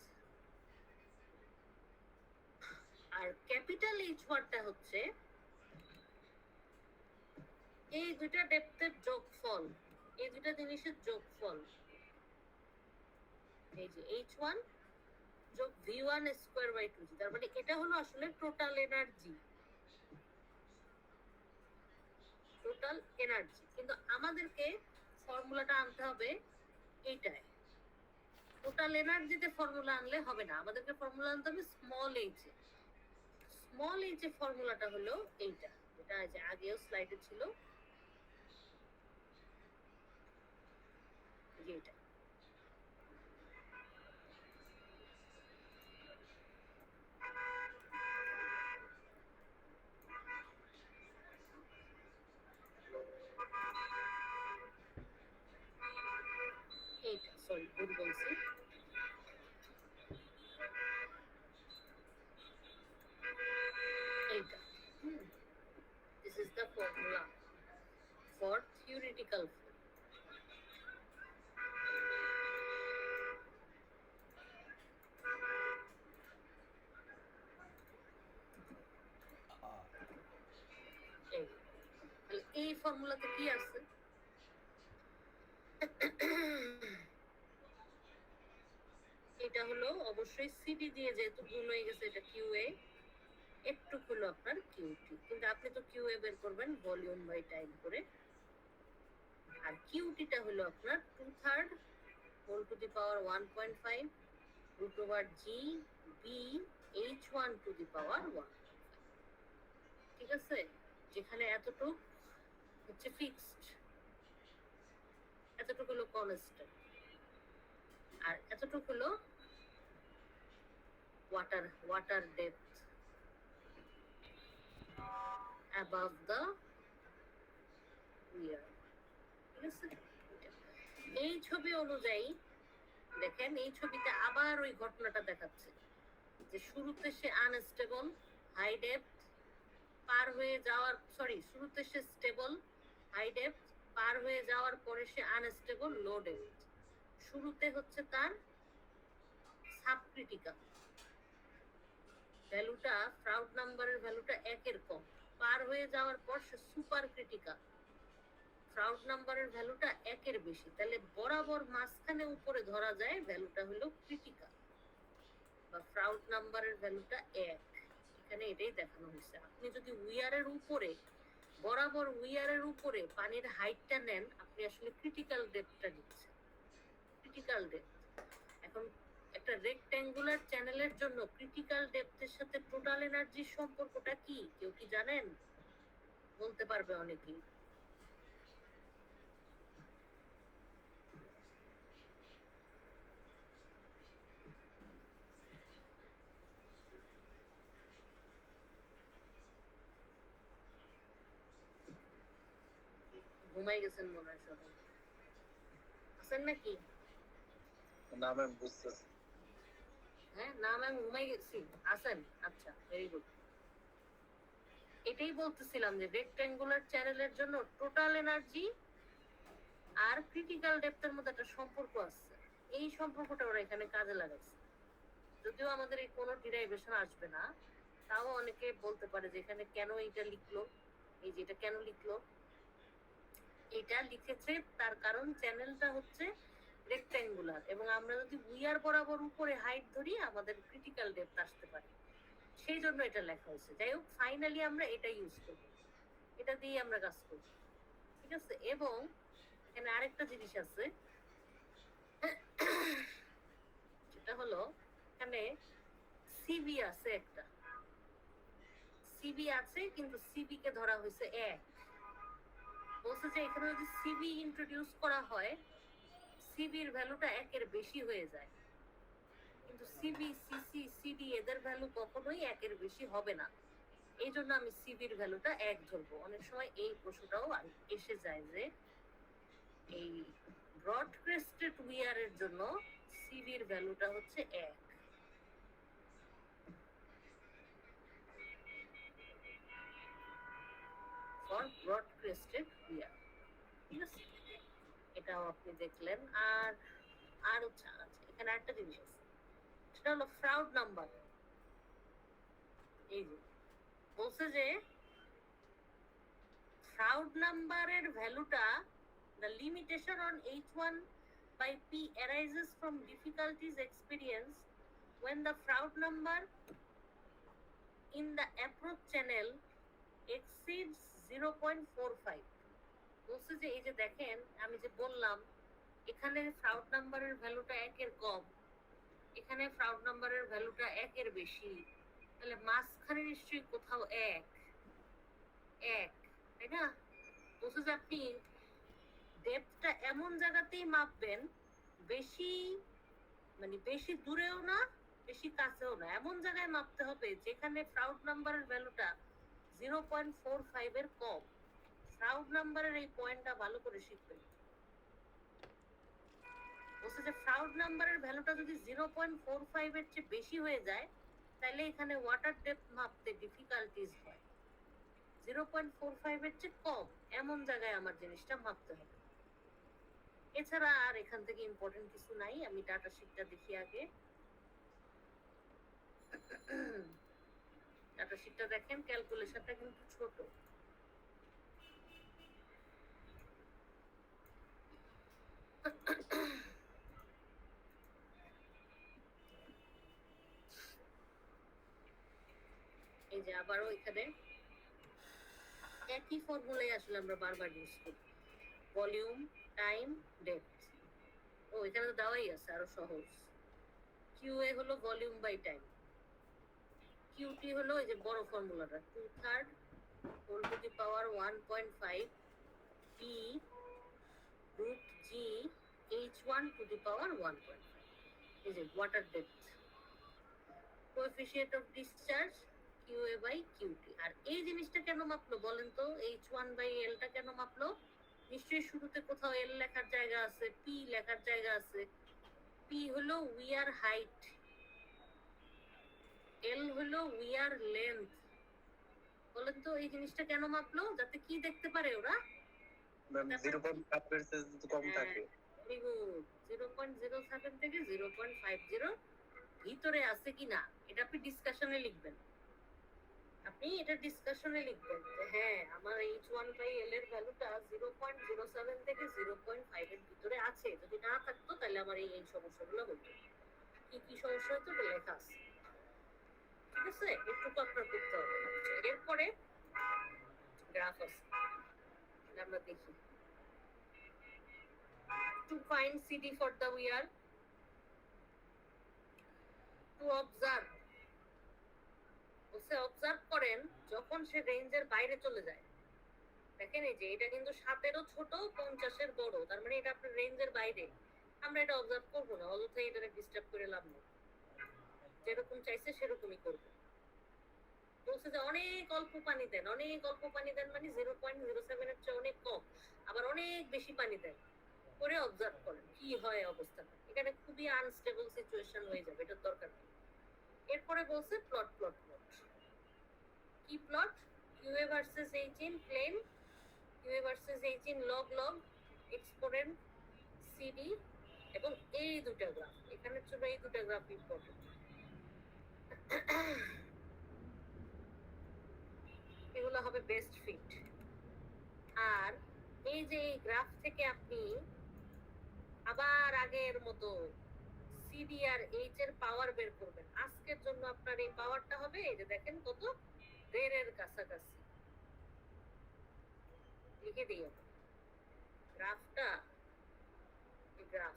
আর ক্যাপিটাল h1টা হচ্ছে এই দুইটা ডেপথের যোগফল, এই দুইটা জিনিসের যোগফল। এই যে h1 যোগ v1 স্কয়ার বাই 2g, তার মানে এটা হলো আসলে টোটাল এনার্জি, টোটাল এনার্জি। কিন্তু আমাদেরকে ফর্মুলাটা আনতে হবে এইটায়। টোটাল এনার্জিতে ফর্মুলা আনলে হবে না, আমাদেরকে ফর্মুলা আনতে হবে small H A. Small H এর ফর্মুলাটা হলো এইটা, যেটা যে আগেও স্লাইডে ছিল, এইটা। এইটা সরি ভুল বলছি, এইটা। This is the formula for theoretical flow. এই তাহলে এই ফর্মুলাতে কি আছে? এটা হলো অবশ্যই সিডি দিয়ে, যেহেতু ভুল হয়ে গেছে, এটা কিউএ, একটু হলো আপনার কিউটি, কিন্তু আপনি তো কিউএ বের করবেন ভলিউম বাই টাইম করে। আর কিউটিটা হলো আপনার 2/3 whole to the power 1.5 root over G B h1 to the power 1। ঠিক আছে, যেখানে এতটুক হচ্ছে ফিক্সড, এতটুকু হলো কনস্ট্যান্ট, আর এতটুকু হলো water depth above the weir. ঠিক আছে, এই ছবি অনুযায়ী দেখেন, এই ছবিতে আবার ওই ঘটনাটা দেখাচ্ছে যে শুরুতে সে আনস্টেবল হাই ডেপথ পার হয়ে যাওয়ার, শুরুতে সে স্টেবল হাই ডেপথ পার হয়ে যাওয়ার পরে সে আনস্টেবল লো ডেপথ। শুরুতে হচ্ছে তার সাবক্রিটিক্যাল ভ্যালুটা, ফ্রাউড নাম্বারের ভ্যালুটা 1 এর কম, পার হয়ে যাওয়ার পর সে সুপার ক্রিটিক্যাল, ফ্রাউড নাম্বারের ভ্যালুটা 1 এর বেশি, তাহলে বরাবর মাঝখানে উপরে ধরা যায় ভ্যালুটা হলো ক্রিটিক্যাল বা ফ্রাউড নাম্বারের ভ্যালুটা 1। এখানে এটাই দেখানো হয়েছে। আপনি যদি উইয়ারের উপরে, বরাবর উইয়ারের উপরে পানির হাইটটা নেন, আপনি আসলে ক্রিটিক্যাল ডেপথটা নিচ্ছেন, ক্রিটিক্যাল ডেপথ। এখন একটা রেক্ট্যাঙ্গুলার চ্যানেলের জন্য ক্রিটিক্যাল ডেপথের সাথে টোটাল এনার্জির সম্পর্কটা কি কেউ কি জানেন? বলতে পারবে অনেকেই। ঘুমাই গেছেন মনে হয় সবাই, আছেন নাকি? না ম্যাম, বুঝতেছি। হ্যাঁ, না ম্যাম ঘুমাই গেছি, আছেন? আচ্ছা, ভেরি গুড। এটাই বলতেছিলাম যে রেক্ট্যাঙ্গুলার চ্যানেলের জন্য টোটাল এনার্জি আর ক্রিটিক্যাল ডেপথের মধ্যে একটা সম্পর্ক আছে। এই সম্পর্কটা ওরা এখানে কাজে লাগাইছে। যদিও আমাদের এই কোনো ডিরাইভেশন আসবে না, তাও অনেকে বলতে পারে যে এখানে কেন এইটা লিখলো, এই যে এটা কেন লিখলো। এটা লিখেছে তার কারণ চ্যানেলটা হচ্ছে রেক্ট্যাঙ্গুলার, এবং আমরা যদি উইয়ার বরাবর উপরে হাইট ধরি আমাদের ক্রিটিক্যাল ডেপথ আসতে পারে, সেই জন্য এটা লেখা হয়েছে। যাই হোক, ফাইনালি আমরা এটা ইউজ করব, এটা দিয়ে আমরা কাজ করব। ঠিক আছে, এবং এখানে আরেকটা জিনিস আছে, যেটা হলো এখানে সিবি আছে, একটা সিবি আছে, কিন্তু সিবি কে ধরা হয়েছে 1। বলছে যে এখানে যদি সিবি ইন্ট্রোডিউস করা হয়, সিবির ভ্যালুটা 1 এর বেশি হয়ে যায়, কিন্তু সিবি সিসি সিডি এদের ভ্যালু কখনোই 1 এর বেশি হবে না। এই জন্য আমি সিবির ভ্যালুটা 1 ধরবো। অনেক সময় এই প্রশ্নটাও এসে যায় যে এই ব্রড ক্রেস্টেড উইয়ারের জন্য সিবির ভ্যালুটা হচ্ছে 1। For broad crested weir. ঠিক আছে, এটাও আপনি দেখলেন। আর আর হচ্ছে, আচ্ছা এখানে একটা জিনিস আছে, সেটা হলো ফ্রাউড নাম্বার। এই যে বলছে যে ফ্রাউড নাম্বারের ভ্যালুটা, the limitation on H1 by P arises from difficulties experienced when the Froude number in the approach channel exceeds 0.45 বলছে যে এই যে দেখেন আমি যে বললাম এখানে ফ্রাউড নাম্বারের ভ্যালুটা 1 এর কম, এখানে ফ্রাউড নাম্বারের ভ্যালুটা 1 এর বেশি, তাহলে মাঝখানে নিশ্চয়ই কোথাও 1, তাই না? বলছে যে আপনি ডেপথটা এমন জায়গাতেই মাপবেন, বেশি মানে বেশি দূরেও না বেশি কাছেও না, এমন জায়গায় মাপতে হবে যেখানে ফ্রাউড নাম্বারের ভ্যালুটা 0.45 এর কম। ফ্রাউড নাম্বারের এই পয়েন্টটা ভালো করে শিখবেন। বলছে যে ফ্রাউড নাম্বারের ভ্যালুটা যদি 0.45 এর চেয়ে বেশি হয়ে যায় তাহলে এখানে ওয়াটার ডেপথ মাপতে ডিফিকাল্টিজ হয়। 0.45 এর চেয়ে কম এমন জায়গায় আমার জিনিসটা মাপতে হবে। এছাড়া আর এখান থেকে ইম্পর্টেন্ট কিছু নাই। আমি ডাটা শিটটা দেখি আগে। ডাটা শিটটা দেখেন, ক্যালকুলেশনটা কিন্তু ছোট। এই যে আবারও এখানে একই ফর্মুলাই আসলে আমরা বারবার ইউজ করি, ভলিউম টাইম ডেপথ। ও এখানে তো দেওয়াই আছে, আরো সহজ। কিউএ হলো ভলিউম বাই টাইম, কিউটি হলো এই যে বড় ফর্মুলাটা 2/3 whole to the power 1.5 P root G h1 to the power 1.5। এই যে water depth, coefficient of discharge QA by QT. আর এই জিনিসটা কেন মাপলো বলেন তো? h1 বাই এলটা কেন মাপলো? নিশ্চয়ই শুরুতে কোথাও এল লেখার জায়গা আছে, পি লেখার জায়গা আছে। পি হলো উইয়ার হাইট, এল হলো উইয়ার লেন্থ। বলেন তো এই জিনিসটা কেন মাপলো? যাতে কি দেখতে পারে ওরা? ম্যাম 0.5 এর চেয়ে যদি কম থাকে। Very good. 0.07 থেকে 0.50 ভিতরে আছে কিনা এটা আপনি ডিসকাশনে লিখবেন। আপনি এটা ডিসকাশনে লিখবেন যে হ্যাঁ আমার h1 বাই l এর ভ্যালুটা 0.07 থেকে 0.5 এর ভিতরে আছে। যদি না থাকতো তাহলে আমার এই সমস্যাগুলো হতো। কি কি সমস্যা হতো এটা লেখা আছে, ঠিক আছে? একটু আপনার করতে হবে। এরপরে গ্রাফ আছে, আমরা দেখি। To find CD for the wear, to observe, ওসে অবজার্ভ করেন যখন সে রেঞ্জের বাইরে চলে যায়। দেখেন এই যে এটা কিন্তু 7-এরও ছোট, 50-এর বড়, তার মানে এটা আপনার রেঞ্জের বাইরে। আমরা এটা অবজার্ভ করবো না, অযথাই এটা ডিস্টার্ব করে লাভ নেই। যেরকম চাইছে সেরকমই করবো। বলছে যে অনেক অল্প পানি দেন, অনেক অল্প পানি দেন মানে 0.07 এর চেয়ে অনেক কম, আবার অনেক বেশি পানি দেন, করে অবজার্ভ করেন কি হয় অবস্থাটা। এখানে খুবই আনস্টেবল সিচুয়েশন হয়ে যাবে, এটার দরকার নেই। এরপরে বলছে প্লট প্লট প্লট। কি plot? QA versus H in plain, QA versus H in log log, exponent CD, এবং এই দুটো গ্রাফ। এখানের জন্য এই দুটো গ্রাফ ইম্পর্টেন্ট। এগুলো হবে বেস্ট ফিট। আর এই যে এই গ্রাফ থেকে আপনি আবার আগের মতো সিডি আর এইচ এর পাওয়ার বের করবেন। আজকের জন্য আপনার এই পাওয়ারটা হবে এই যে দেখেন কত, 1.5 এর কাছাকাছি। লিখে দিই গ্রাফটা, এই গ্রাফ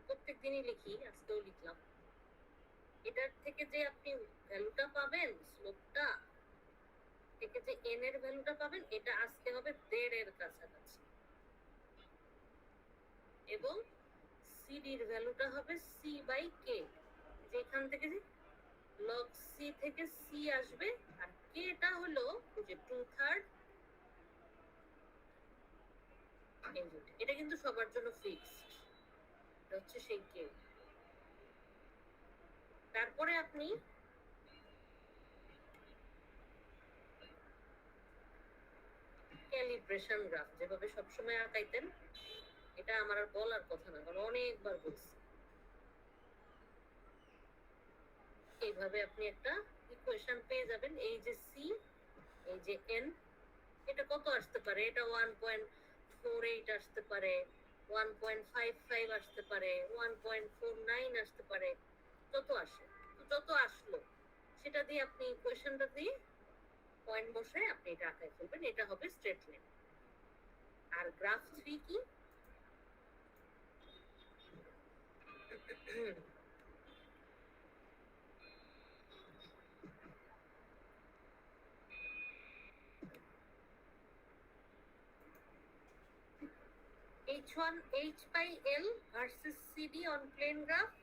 প্রত্যেক দিনই লিখি, আজকেও লিখলাম। এটার থেকে যে আপনি ভ্যালুটা পাবেন, স্লোপটা থেকে যে এন এর ভ্যালুটা পাবেন, এটা আজকে হবে 1.5 এর কাছাকাছি, এবং সিডির ভ্যালুটা হবে সি বাই কে। যেখান থেকে যে লগ সি থেকে সি আসবে, আর কেটা হলো যে 2/3। এটা কিন্তু সবার জন্য ফিক্সড, এটা হচ্ছে সেই কে। তারপরে আপনি ক্যালিব্রেশন গ্রাফ যেভাবে সবসময় আঁকাইতেন, এটা আমার আর বলার কথা না, কারণ অনেকবার বলছি। এইভাবে আপনি একটা ইকুয়েশন পেয়ে যাবেন। এই যে সি এই যে n, এটা কত আসতে পারে? এটা 1.48 আসতে পারে, 1.55 আসতে পারে, 1.49 আসতে পারে, যত আসে। তো যত আসলো সেটা দিয়ে আপনি ইকুয়েশনটা দিয়ে পয়েন্ট বসায় আপনি এটা আঁকায় ফেলবেন, এটা হবে স্ট্রেট লাইন। আর গ্রাফ 3 কি? H1 H by L versus CD on plane graph,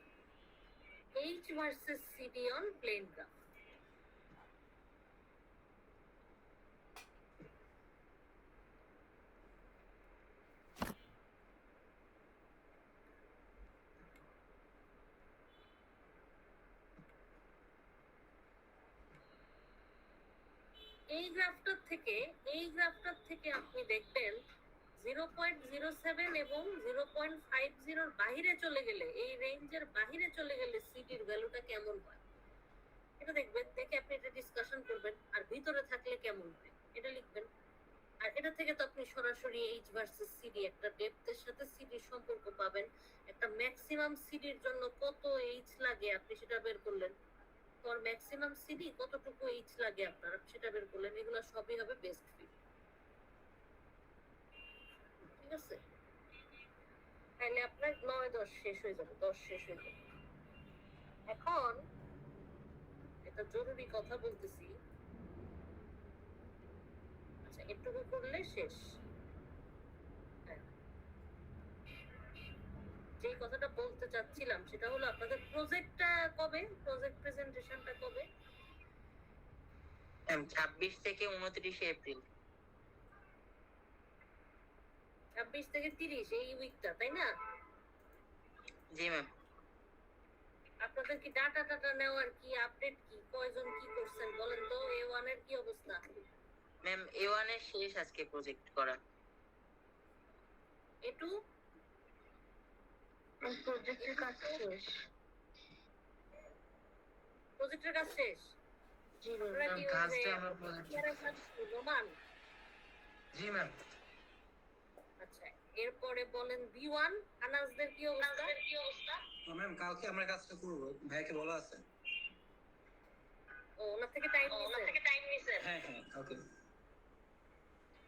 H versus CD on plane graph. এই গ্রাফটার থেকে আপনি দেখবেন 0.07 এবং 0.50 বাহিরে চলে গেলে, এই রেঞ্জের বাহিরে চলে গেলে সিডির ভ্যালুটা কেমন হয় এটা দেখবেন, দেখে আপনি এটা ডিসকাশন করবেন। আর ভিতরে থাকলে কেমন হয় এটা লিখবেন। আর এটা থেকে তো আপনি সরাসরি এইচ ভার্সেস সিডি, একটা ডেপথের সাথে সিডির সম্পর্ক পাবেন। একটা ম্যাক্সিমাম সিডির জন্য কত এইচ লাগে আপনি সেটা বের করলেন, ফর ম্যাক্সিমাম সিডি কতটুকু এইচ লাগে আপনার সেটা বের করলেন। এগুলো সবই হবে বেস্ট ফিট, ঠিক আছে? তাহলে আপনার 9-10 শেষ হয়ে যাবে, 10 শেষ হয়ে যাবে। এখন এটা জরুরি কথা বলতেছি, আচ্ছা এটুকু করলে শেষ। হ্যাঁ, যেই কথাটা বলতে চাচ্ছিলাম সেটা হলো আপনাদের প্রজেক্টটা কবে, প্রজেক্ট প্রেজেন্টেশনটা কবে? 26 থেকে 29 এপ্রিল। 26 থেকে 30 এই উইকটা, তাই না? জি ম্যাম। আপনাদের কি ডাটা টাটা নেওয়ার কি আপডেট, কি কয়জন কি করছেন বলেন তো? A1 এর কি অবস্থা? ম্যাম A1 এর শেষ আজকে প্রজেক্ট করা। A2 প্রজেক্টের কাজ শেষ। প্রজেক্টের কাজ শেষ? জি আপনারা ম্যাম। কি কাজটা আমরা প্রজেক্ট রোমান? জি ম্যাম। আচ্ছা, এরপরে বলেন B1 আনাসদের কি অবস্থা? ম্যাম কালকে আমরা কাজটা করব, ভাইকে বলা আছে। ও ওনার থেকে টাইম নিছেন? হ্যাঁ ওকে।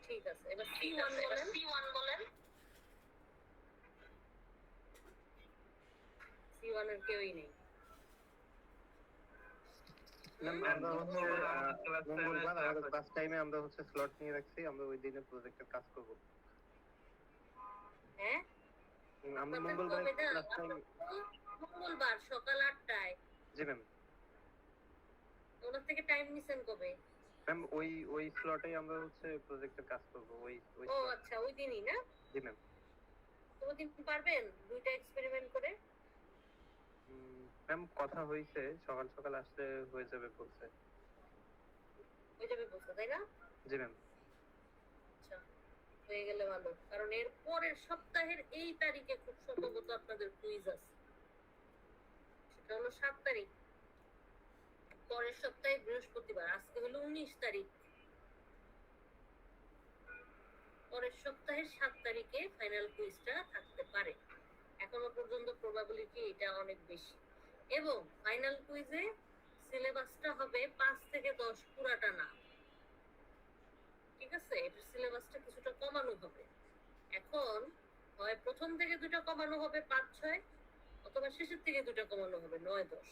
ঠিক আছে, এবার C1 বলেন। C1 এর কেউই নেই। ম্যাম আমরা হচ্ছে মঙ্গলবার আমাদের ক্লাস টাইমে আমরা হচ্ছে স্লট নিয়ে রাখছি, আমরা ওই দিনে প্রজেক্টের কাজ করব। হ্যাঁ, আমরা আপনাদের মঙ্গলবার কবে না? Class time. মঙ্গলবার সকাল 8টায়। জি ম্যাম। ওনার থেকে টাইম নিছেন কবে? ম্যাম ওই স্লটেই আমরা হচ্ছে প্রজেক্টের কাজ করব, ওই ও slot। আচ্ছা, ওই দিনই না? জি ম্যাম। তো ওই দিন পারবেন দুইটা এক্সপেরিমেন্ট করে? ম্যাম কথা হইছে সকাল সকাল আসলে হয়ে যাবে বলছে। হয়ে যাবে বলছে, তাই না? জি ম্যাম। আচ্ছা, হয়ে গেলে ভালো, কারণ এর পরের সপ্তাহের এই তারিখে খুব সম্ভবত আপনাদের কুইজ আছে। সেটা হলো 7 তারিখ, পরের সপ্তাহে বৃহস্পতিবার। আজকে হলো 19 তারিখ, পরের সপ্তাহের 7 তারিখে ফাইনাল কুইজটা থাকতে পারে। এখনো পর্যন্ত প্রবাবিলিটি এটা অনেক বেশি। এবং ফাইনাল কুইজে সিলেবাসটা হবে 5 থেকে 10, পুরাটা না, ঠিক আছে? এটার সিলেবাসটা কিছুটা কমানো হবে। এখন হয় প্রথম থেকে 2টা কমানো হবে 5-6, অথবা শেষের থেকে 2টা কমানো হবে 9-10।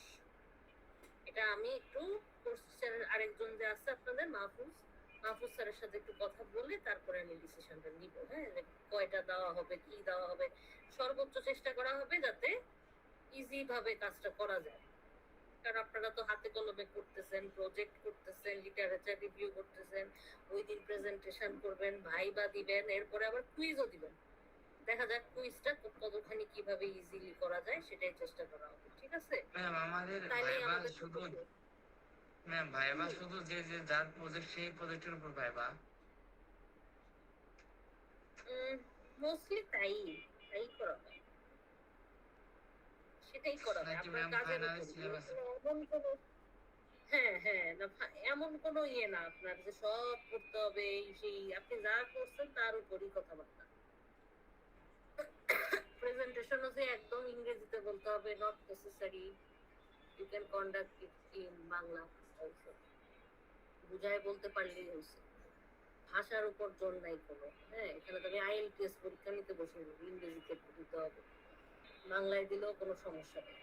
এটা আমি একটু কোর্স স্যারের আরেকজন যে আছে আপনাদের মাহফুজ স্যারের সাথে একটু কথা বলে তারপরে আমি ডিসিশনটা নিব। হ্যাঁ, কয়টা দেওয়া হবে, কি দেওয়া হবে, সর্বোচ্চ চেষ্টা করা হবে যাতে ইজি ভাবে কাজটা করা যায়। কারণ আপনারা তো হাতে কলমে করতেছেন, প্রজেক্ট করতেছেন, লিটারেচার রিভিউ করতেছেন, ওই দিন প্রেজেন্টেশন করবেন, ভাইবা দিবেন, এরপরে আবার কুইজও দিবেন। দেখা যাক কুইজটা কতখানি কিভাবে ইজিলি করা যায় সেটাই চেষ্টা করা হবে, ঠিক আছে? ম্যাম আমাদের তাইলে ভাইবা আমাদের শুধু ম্যাম ভাইবা শুধু যে যার প্রজেক্ট সেই প্রজেক্টের উপর ভাইবা। মোস্টলি তাই করা হয়, সেটাই করা হয় নাকি আপনার ম্যাম কাজের ফাইনাল উপর। সিলেবাস? হ্যাঁ হ্যাঁ না এমন কোনো ইয়ে না আপনার যে সব করতে হবে এই সেই আপনি যা করছেন তার উপরই কথাবার্তা প্রেজেন্টেশনও যে একদম ইংরেজিতে বলতে হবে not necessary you can conduct it in Bangla also বুঝায় বলতে পারলেই হয়েছে ভাষার উপর জোর নাই কোনো হ্যাঁ এখানে তবে IELTS পরীক্ষা নিতে বসে ইংরেজিতে দিতে হবে বাংলায় দিলেও কোনো সমস্যা নেই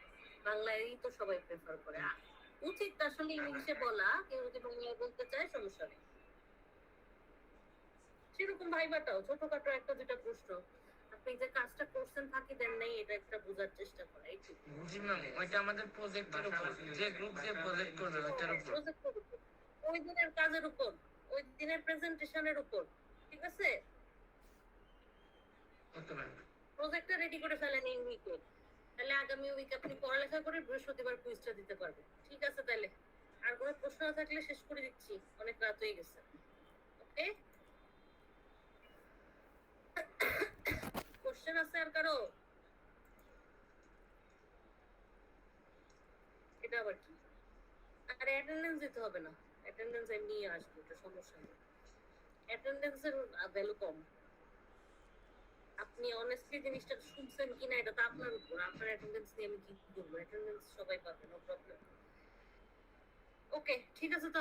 বাংলায়ই তো সবাই প্রেফার করে উচিত আসলে ইংলিশে বলা কেউ যদি বাংলায় বলতে চায় সমস্যা নেই সেরকম ভাইবাটাও ছোটখাটো একটা দুটা প্রশ্ন আপনি যে কাজটা করছেন ফাঁকি দেন নাই এটা একটা বোঝার চেষ্টা করা এইটুকু বুঝি ম্যাম ওইটা আমাদের প্রজেক্টের উপর যে গ্রুপ যে প্রজেক্ট করবে ওইটার উপর প্রজেক্টের উপর ওই দিনের কাজের উপর ওই দিনের প্রেজেন্টেশনের উপর ঠিক আছে ওকে ম্যাম প্রজেক্টটা রেডি করে ফেলেন এই উইকে তাহলে আগামী উইকে আপনি পড়ালেখা করে বৃহস্পতিবার কুইজটা দিতে পারবেন ঠিক আছে তাহলে আর কোনো প্রশ্ন না থাকলে শেষ করে দিচ্ছি অনেক রাত হয়ে গেছে ওকে কোশ্চেন আছে আর কারো এটা আবার কি আর অ্যাটেন্ডেন্স দিতে হবে না অ্যাটেন্ডেন্স এমনি আসবে এটা সমস্যা নেই অ্যাটেন্ডেন্সের ভ্যালু কম আপনি অনেস্টলি জিনিসটা শুনছেন কিনা এটা তো আপনার উপর আপনার অ্যাটেন্ডেন্স নিয়ে আমি কি করবো অ্যাটেন্ডেন্স সবাই পাবে নো প্রবলেম ওকে ঠিক আছে তাহলে